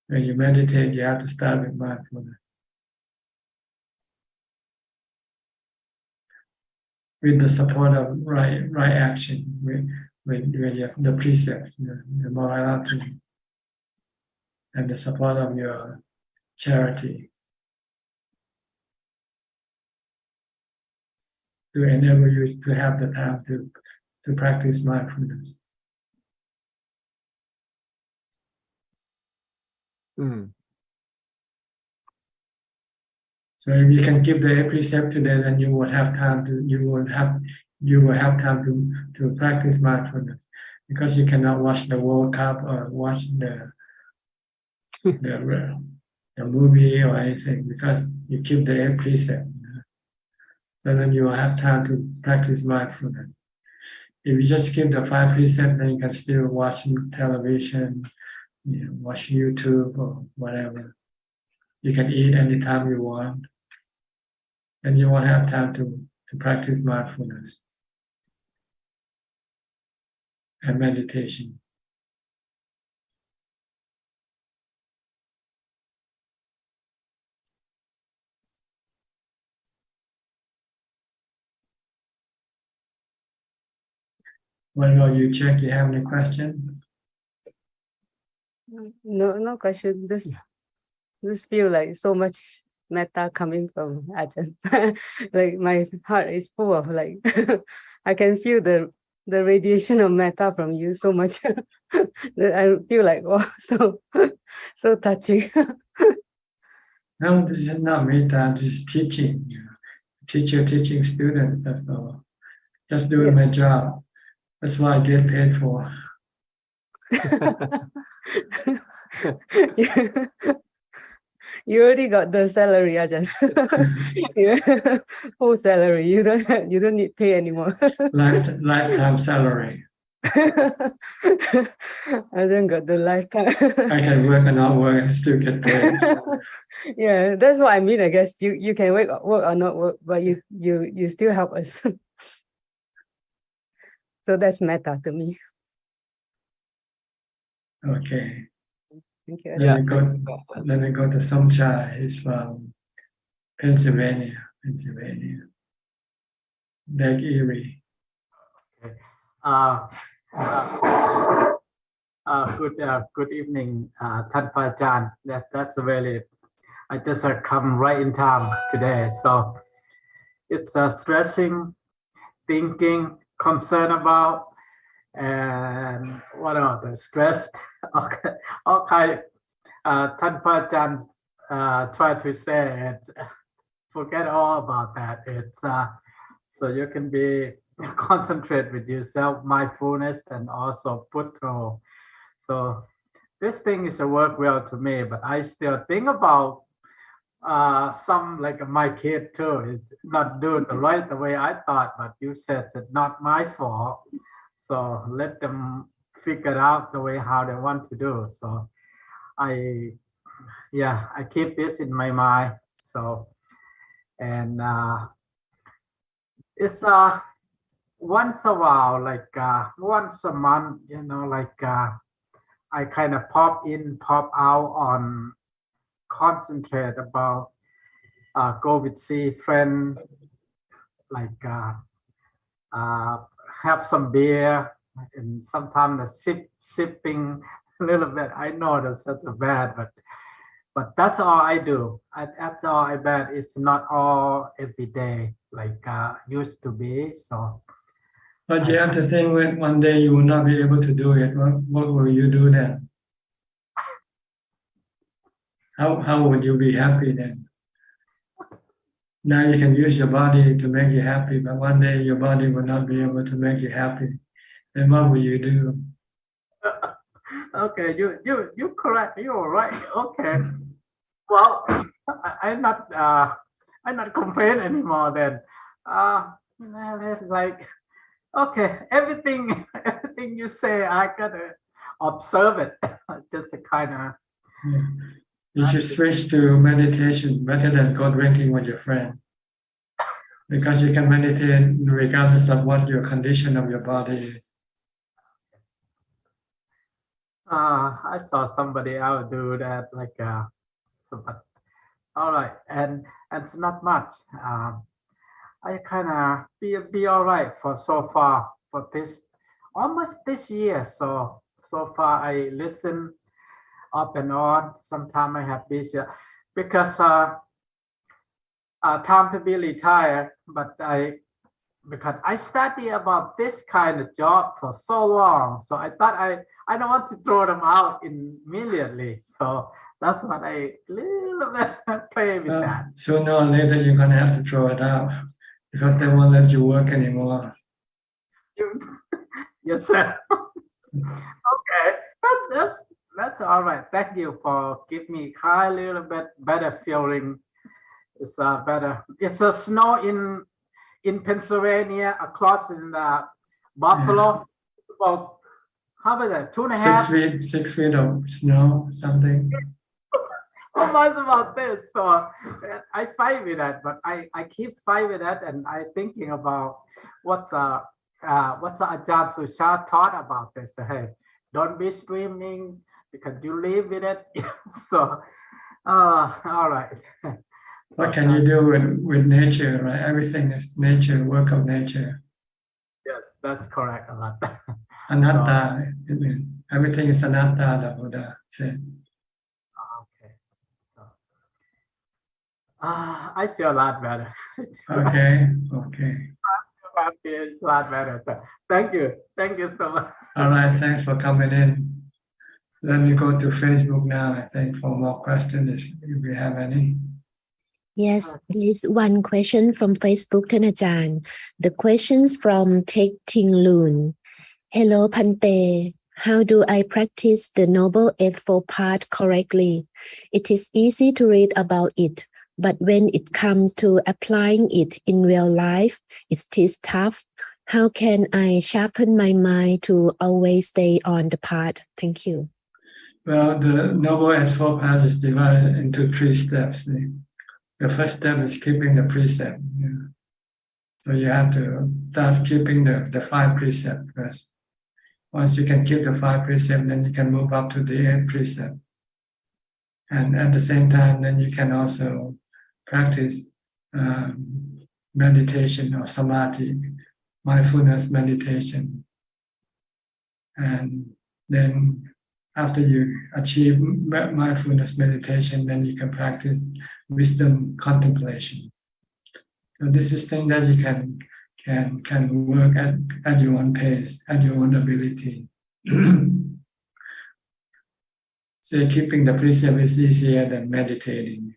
When you meditate, you have to start with mindfulness. With the support of right action, with the precepts, the morality, and the support of your charity to enable you to have the time to practice mindfulness. So if you can give the precept today, then you will have time to practice mindfulness, because you cannot watch the World Cup or watch the movie or anything, because you keep the precept. And then you will have time to practice mindfulness. If you just keep the 5 precepts, then you can still watch television, watch YouTube or whatever. You can eat anytime you want, and you won't have time to practice mindfulness and meditation. What about you, Check? You have any question? No question. Just feel like so much metta coming from Ajahn. Like my heart is full of like I can feel the radiation of metta from you so much. That I feel like wow, so touching. No, this is not metta. This is teaching. Teacher teaching students. That's all. Just doing my job. That's what I get paid for. You already got the salary, Ajahn. Full salary. You don't need pay anymore. Lifetime salary. Ajahn got the lifetime. I can work or not work and still get paid. Yeah, that's what I mean. I guess you can work or not work, but you still help us. So that's metta to me. Okay. Thank you. Let me go to Somchai. He's from Pennsylvania. Lake Erie. Good evening,ท่านพระอาจารย์. That's a really. I just come right in time today, so it's stressing thinking, concerned about, and what else? The stress, all kind.ท่านพระอาจารย์try to say it. Forget all about that. It's so you can be concentrate with yourself, mindfulness, and also put through. So this thing is a work well to me, but I still think about some like my kid too. It's not doing the right the way I thought, but you said it's not my fault. So let them figure out the way how they want to do. So I keep this in my mind. So and it's once a while, like once a month, you know, like I kind of pop in, pop out on concentrate about go with see friend, like have some beer, and sometimes sipping a little bit. I know that's such a bad, but that's all I do. That's all I bet. It's not all every day like used to be. So but you have to think when one day you will not be able to do it. What will you do then? How would you be happy then? Now you can use your body to make you happy, but one day your body will not be able to make you happy. Then what will you do? Okay, you correct. You're right. Okay. Well, I'm not complain anymore then. Like, okay, everything you say, I gotta observe it. Just a kind of. You should switch to meditation rather than go drinking with your friend, because you can meditate regardless of what your condition of your body is. I saw somebody else do that, like but all right, and it's not much. I kind of be all right for so far for this almost this year. So far I listen up and on. Sometimes I have busy because time to be retired, but because I study about this kind of job for so long, so I thought I don't want to throw them out immediately. So that's what I little bit play with that. Sooner or later you're gonna have to throw it out because they won't let you work anymore. Yes, sir. Okay, that's all right. Thank you for giving me a little bit better feeling. It's better. It's a snow in Pennsylvania, across in Buffalo. About how about that? 2.5. 6 feet of snow, something. Almost about this. So I fight with that, but I keep fighting with that, and I thinking about what's Ajaan Suchart taught about this. Hey, don't be streaming because you live with it. So all right. What can you do with nature, right? Everything is nature, work of nature. Yes, that's correct. A lot. Anatta, everything is anatta, the Buddha said. Okay. So I feel a lot better. Okay. It's a lot better. Thank you so much. All right, thanks for coming in. Let me go to Facebook now, I think, for more questions, if we have any. Yes, there is one question from Facebook,ท่านอาจารย์. The questions from Tek Ting Loon. Hello, Pante. How do I practice the Noble Eightfold Path correctly? It is easy to read about it, but when it comes to applying it in real life, it is tough. How can I sharpen my mind to always stay on the path? Thank you. Well, the Noble Eightfold Path is divided into 3 steps. The first step is keeping the precept. So you have to start keeping the 5 precepts first. Once you can keep the 5 precepts, then you can move up to the 8th precept. And at the same time, then you can also practice meditation or samadhi, mindfulness meditation. And then after you achieve mindfulness meditation, then you can practice wisdom contemplation. So this is thing that you can can work at your own pace, at your own ability. So keeping the precept is easier than meditating.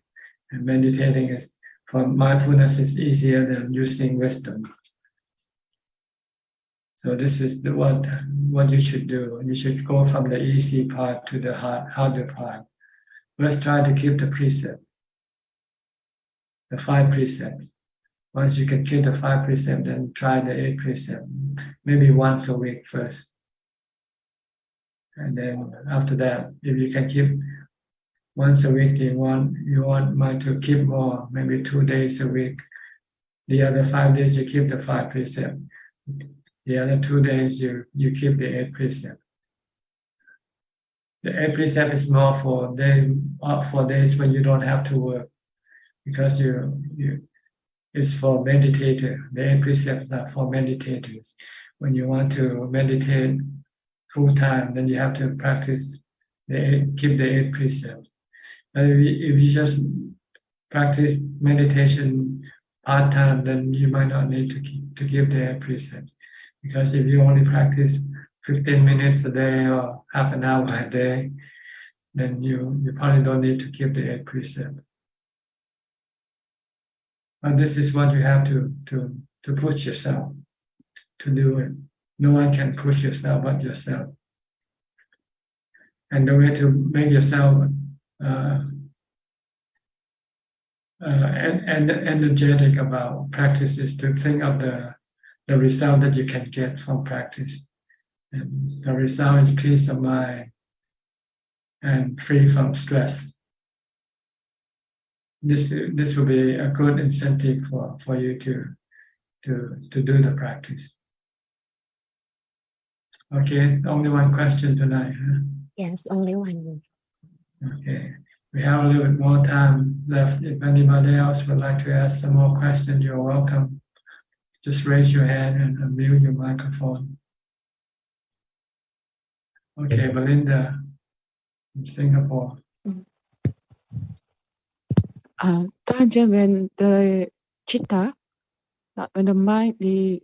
And meditating is, for mindfulness, is easier than using wisdom. So this is what you should do. You should go from the easy part to the harder part. Let's try to keep the precept, the 5 precepts. Once you can keep the 5 precepts, then try the 8 precepts. Maybe once a week first. And then after that, if you can keep once a week, you want mind to keep more, maybe 2 days a week. The other 5 days you keep the 5 precepts. The other 2 days you keep the 8 precepts. The 8 precept is more for days when you don't have to work, because it's for meditator. The 8 precepts are for meditators. When you want to meditate full time, then you have to practice keep the 8 precepts. But if you just practice meditation part time, then you might not need to give the 8 precepts. Because if you only practice 15 minutes a day or half an hour a day, then you probably don't need to keep the 8 precepts. But this is what you have to push yourself to do it. No one can push yourself but yourself. And the way to make yourself energetic about practice is to think of the result that you can get from practice. And the result is peace of mind and free from stress. This will be a good incentive for you to do the practice. Okay, only one question tonight, huh? Yes, only one. Okay, we have a little bit more time left. If anybody else would like to ask some more questions, you're welcome. Just raise your hand and unmute your microphone. Okay, Belinda from Singapore. When the chitta, when the mind, the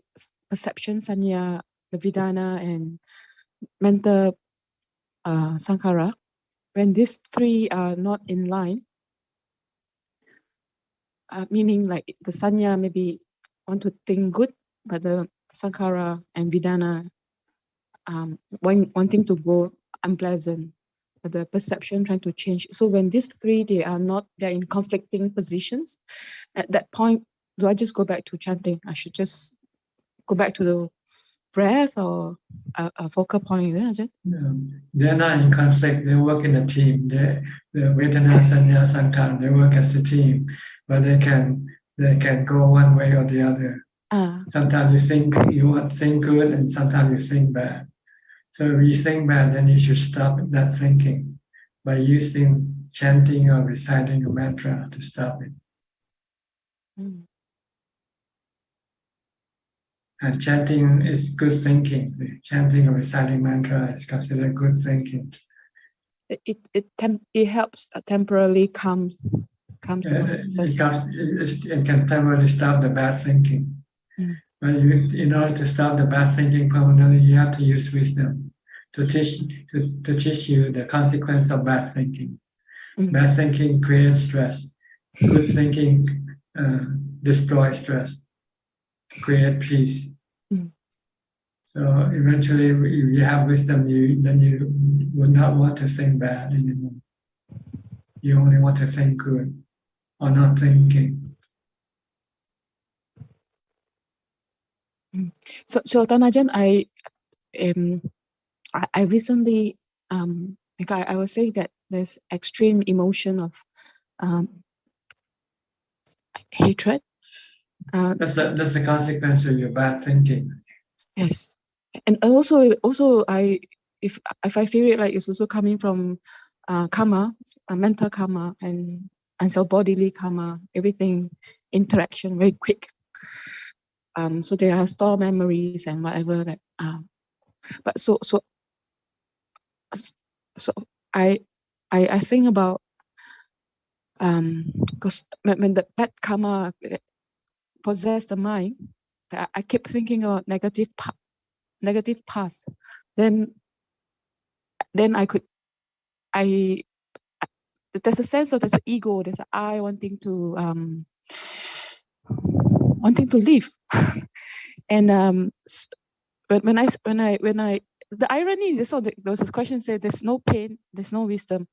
perception, sanya, the vidana, and mental sankhara, when these 3 are not in line, meaning like the sanya maybe want to think good, but the sankhara and vidana wanting to go unpleasant, but the perception trying to change. So when these 3, they're in conflicting positions. At that point, do I just go back to chanting? I should just go back to the breath or a focal point? They're not in conflict. They work in a team. The Vedana, Sanya, Sankhara, they work as a team, but they can go one way or the other. Sometimes you want to think good, and sometimes you think bad. So if you think bad, then you should stop that thinking by using chanting or reciting a mantra to stop it. And chanting is good thinking. Chanting or reciting mantra is considered good thinking. It helps temporarily calm the mind. It can temporarily stop the bad thinking. But in order to stop the bad thinking permanently, you have to use wisdom to teach you the consequence of bad thinking. Bad thinking creates stress. Good thinking destroys stress, create peace. So eventually, if you have wisdom, then you would not want to think bad anymore. You only want to think good, or not thinking. So Tanajan, I recently I was saying that there's extreme emotion of hatred. That's the consequence of your bad thinking. Yes, and also if I feel it like it's also coming from karma, mental karma, and so bodily karma, everything interaction very quick. So there are store memories and whatever that. But so I think about because when the bad karma possess the mind, I keep thinking of negative past. Then there's a sense of there's an ego, there's an I wanting to live. And when I the irony is there was this question said there's no pain, there's no wisdom.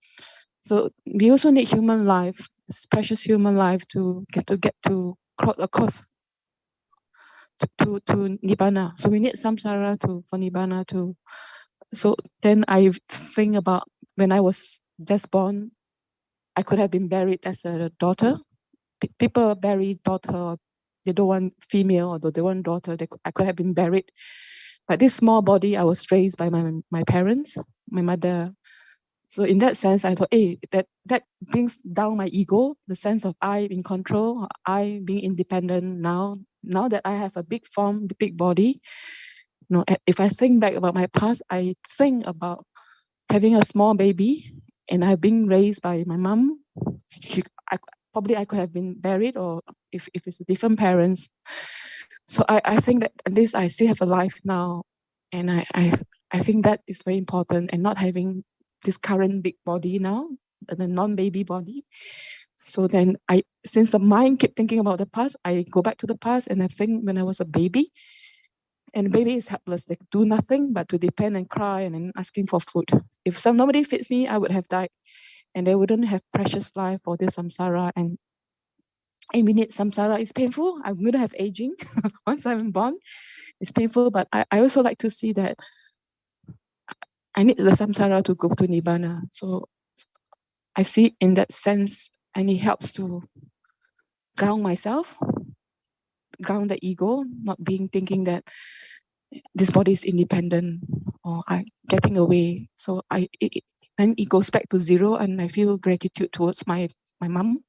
So we also need human life, this precious human life to get to cross across to nibbana. So we need samsara for nibbana to. So then I think about when I was just born, I could have been buried as a daughter. People bury daughter, they don't want female, or they want daughter. I could have been buried. But this small body, I was raised by my parents, my mother. So in that sense, I thought, hey, that brings down my ego, the sense of I in control, I being independent now. Now that I have a big form, the big body, if I think back about my past, I think about having a small baby, and I've been raised by my mom. I could have been buried, or if it's different parents. So I think that at least I still have a life now, and I think that is very important, and not having this current big body now, the non-baby body. So then since the mind keep thinking about the past, I go back to the past, and I think when I was a baby, and baby is helpless, they do nothing but to depend and cry and then asking for food. If nobody feeds me, I would have died, and they wouldn't have precious life for this samsara. And we need samsara. It's painful. I'm going to have aging once I'm born. It's painful, but I also like to see that I need the samsara to go to nibbana. So I see in that sense, and it helps to ground myself, ground the ego, not thinking that this body is independent or I'm getting away. So then it goes back to zero, and I feel gratitude towards my mom,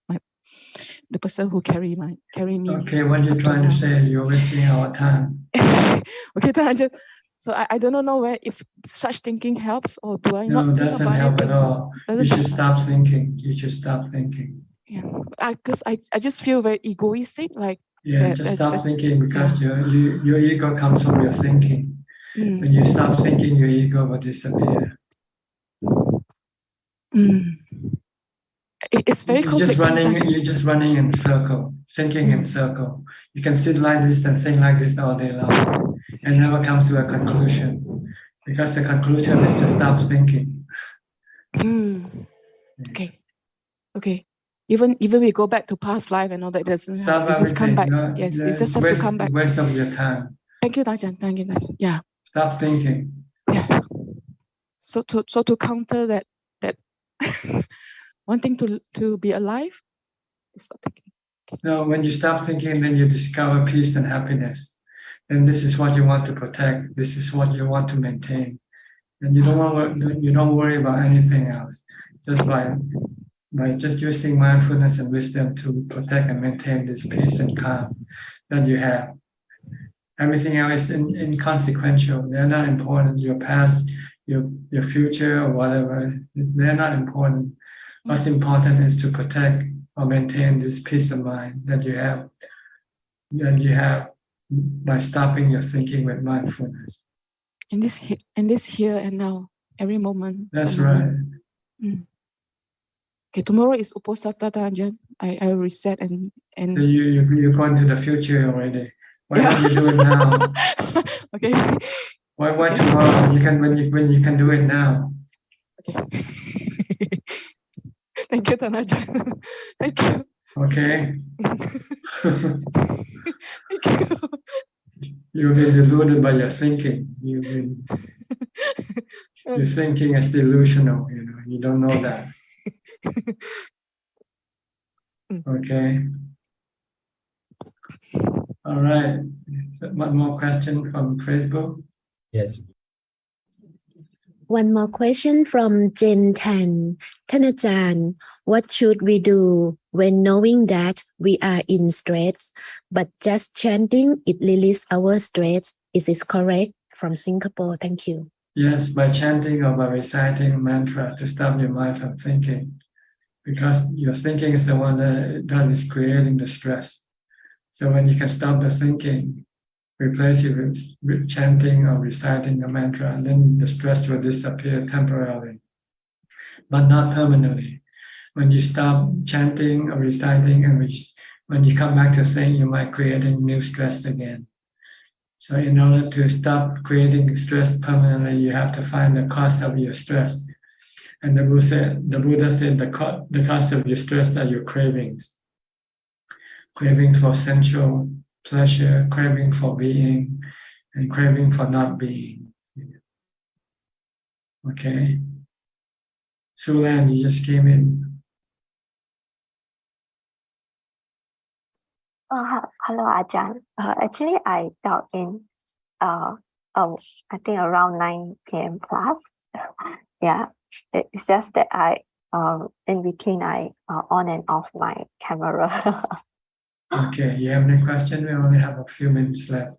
the person who carry me. Okay, what you're trying to say, you're wasting our time. Okay, Ajahn. So I don't know if such thinking helps, or do I No, not it doesn't help at all. You should stop thinking. You should stop thinking. Yeah, because I just feel very egoistic, like. Yeah, just stop thinking, because your ego comes from your thinking. When you stop thinking, your ego will disappear. It's very conflicting. You're just running in circle, thinking in circle. You can sit like this and think like this all day long, and never comes to a conclusion, because the conclusion is to stop thinking. Okay. Even we go back to past life and all that, doesn't help. It's just come back. No, Yes, you just have to come back. Waste of your time. Thank you, Ajahn. Thank you, Ajahn. Yeah. Stop thinking. Yeah. So to counter that wanting to be alive, stop thinking. No, when you stop thinking, then you discover peace and happiness. And this is what you want to protect. This is what you want to maintain. And you don't worry about anything else. Just by just using mindfulness and wisdom to protect and maintain this peace and calm that you have. Everything else is inconsequential. They're not important. Your past, your future, or whatever, they're not important. What's important is to protect or maintain this peace of mind that you have by stopping your thinking with mindfulness. And this here and now, every moment. That's right. Okay, tomorrow is Uposatha, Ajahn. I reset and. So you're going to the future already. Why don't you do it now? Okay. Why tomorrow? You can when you can do it now. Okay. Thank you, Ajahn. Thank you. Okay. Thank you. You've been deluded by your thinking. Your thinking is delusional. You don't know that. Okay. All right. So one more question from Facebook. Yes. One more question from Jen Tan. Ajahn, what should we do when knowing that we are in stress, but just chanting it releases our stress? Is this correct? From Singapore, thank you. Yes, by chanting or by reciting a mantra to stop your mind from thinking, because your thinking is the one that is creating the stress. So when you can stop the thinking, replace it with chanting or reciting a mantra, and then the stress will disappear temporarily, but not permanently. When you stop chanting or reciting, and when you come back to saying, you might create a new stress again. So in order to stop creating stress permanently, you have to find the cause of your stress. And the Buddha said the cause of your stress are your cravings. Craving for sensual pleasure, craving for being, and craving for not being. Okay. Sulan, you just came in. Hello, Ajahn. Actually, I got in, I think around 9 p.m. class. Yeah, it's just that in between, I on and off my camera. Okay, you have any question? We only have a few minutes left.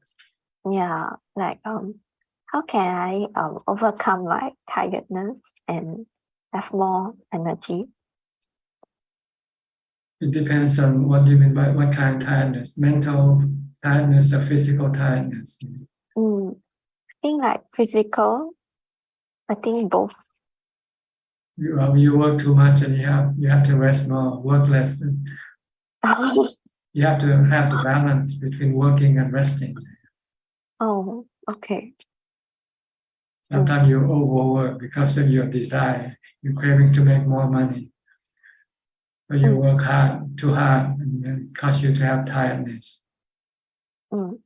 Yeah, like, how can I overcome my tiredness and have more energy? It depends on what you mean by what kind of tiredness, mental tiredness or physical tiredness. I think like physical, I think both. You work too much and you have to rest more, work less. You have to have the balance between working and resting. Oh, okay. Sometimes you overwork because of your desire. You're craving to make more money. Or you work too hard, and it causes you to have tiredness. The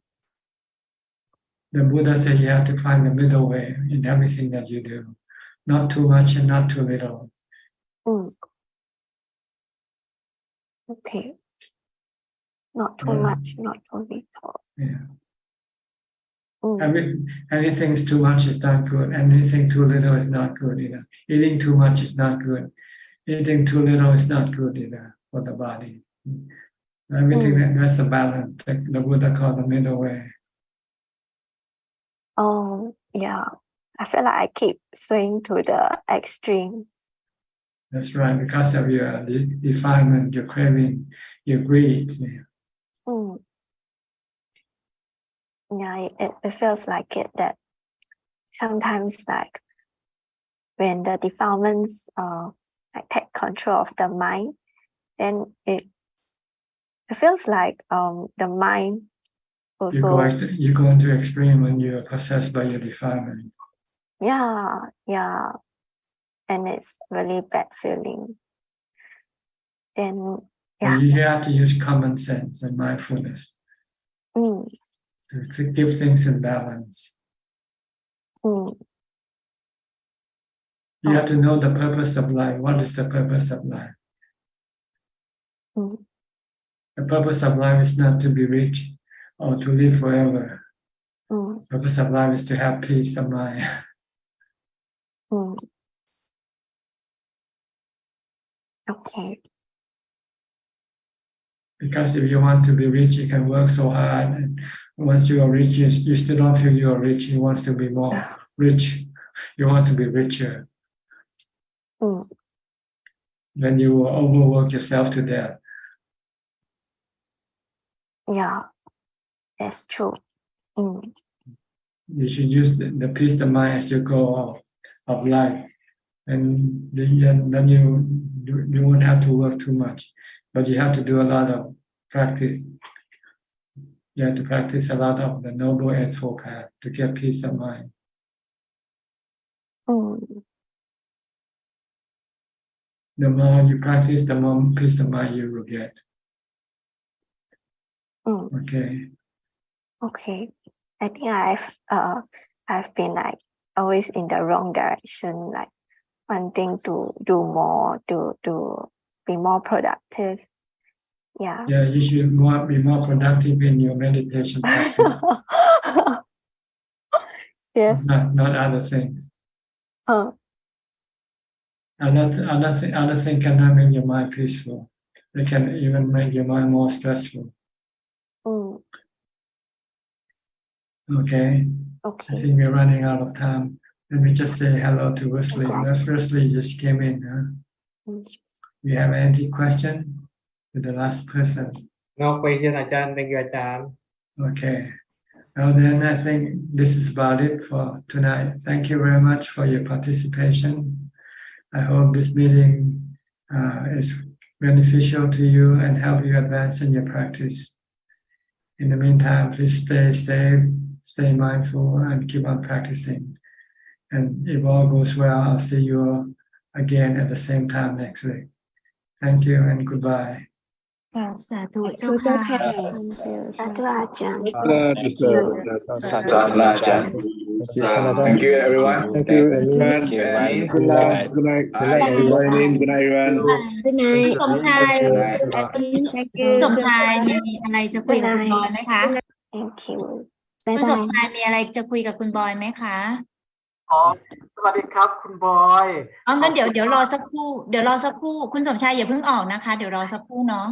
Buddha said you have to find the middle way in everything that you do. Not too much and not too little. Okay. Not too much, not too little. Yeah. Anything is too much is not good. Anything too little is not good either. Eating too much is not good. Eating too little is not good either for the body. Everything that's a balance. The Buddha called the middle way. Oh, yeah. I feel like I keep swaying to the extreme. That's right, because of your defilement, your craving, your greed. Yeah, it feels like it that sometimes like when the defilements like take control of the mind, then it feels like the mind also You go into extreme when you are possessed by your defilement. yeah, and it's really bad feeling. Then You have to use common sense and mindfulness to keep things in balance. You have to know the purpose of life. What is the purpose of life? The purpose of life is not to be rich or to live forever. The purpose of life is to have peace of mind. Okay. Because if you want to be rich, you can work so hard. And once you are rich, you still don't feel you are rich. You want to be more rich. You want to be richer. Then you will overwork yourself to death. Yeah, that's true. You should use the peace of mind as your goal of life. And then you won't have to work too much. But you have to do a lot of practice. You have to practice a lot of the Noble Eightfold Path to get peace of mind. The more you practice, the more peace of mind you will get. Okay. Okay. I think I've been like always in the wrong direction, like wanting to do more, to be more productive. Yeah. Yeah, you should be more productive in your meditation practice. Yes. Not other things. Other thing cannot make your mind peaceful. They can even make your mind more stressful. Okay. I think we're running out of time. Let me just say hello to Wesley. Wesley just came in. You have any question to the last person? No question, Ajahn. Thank you, Ajahn. Okay. Well, then I think this is about it for tonight. Thank you very much for your participation. I hope this meeting is beneficial to you and help you advance in your practice. In the meantime, please stay safe, stay mindful, and keep on practicing. And if all goes well, I'll see you again at the same time next week. Thank you and goodbye. สาธุเจ้าค่ะสาธุอาจารย์ Thank you everyone. Thank you everyone. Good night. Good night. Good night everyone. Good night everyone. Good night สมชายสมชายมีอะไรจะคุยกับคุณบอยไหมคะ Thank you คุณสมชายมีอะไรจะคุยกับคุณบอยไหมคะ สวัสดีครับคุณบอยงั้นเดี๋ยวรอสักครู่คุณสมชายอย่าเพิ่งออกนะคะเดี๋ยวรอสักครู่เนาะ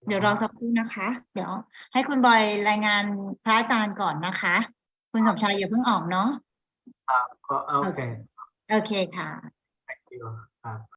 เดี๋ยวรอสักครู่นะคะเดี๋ยวให้คุณบอยรายงานพระอาจารย์ก่อนนะคะคุณสมชายอย่าเพิ่งออกเนาะโอเคโอเคค่ะ Thank you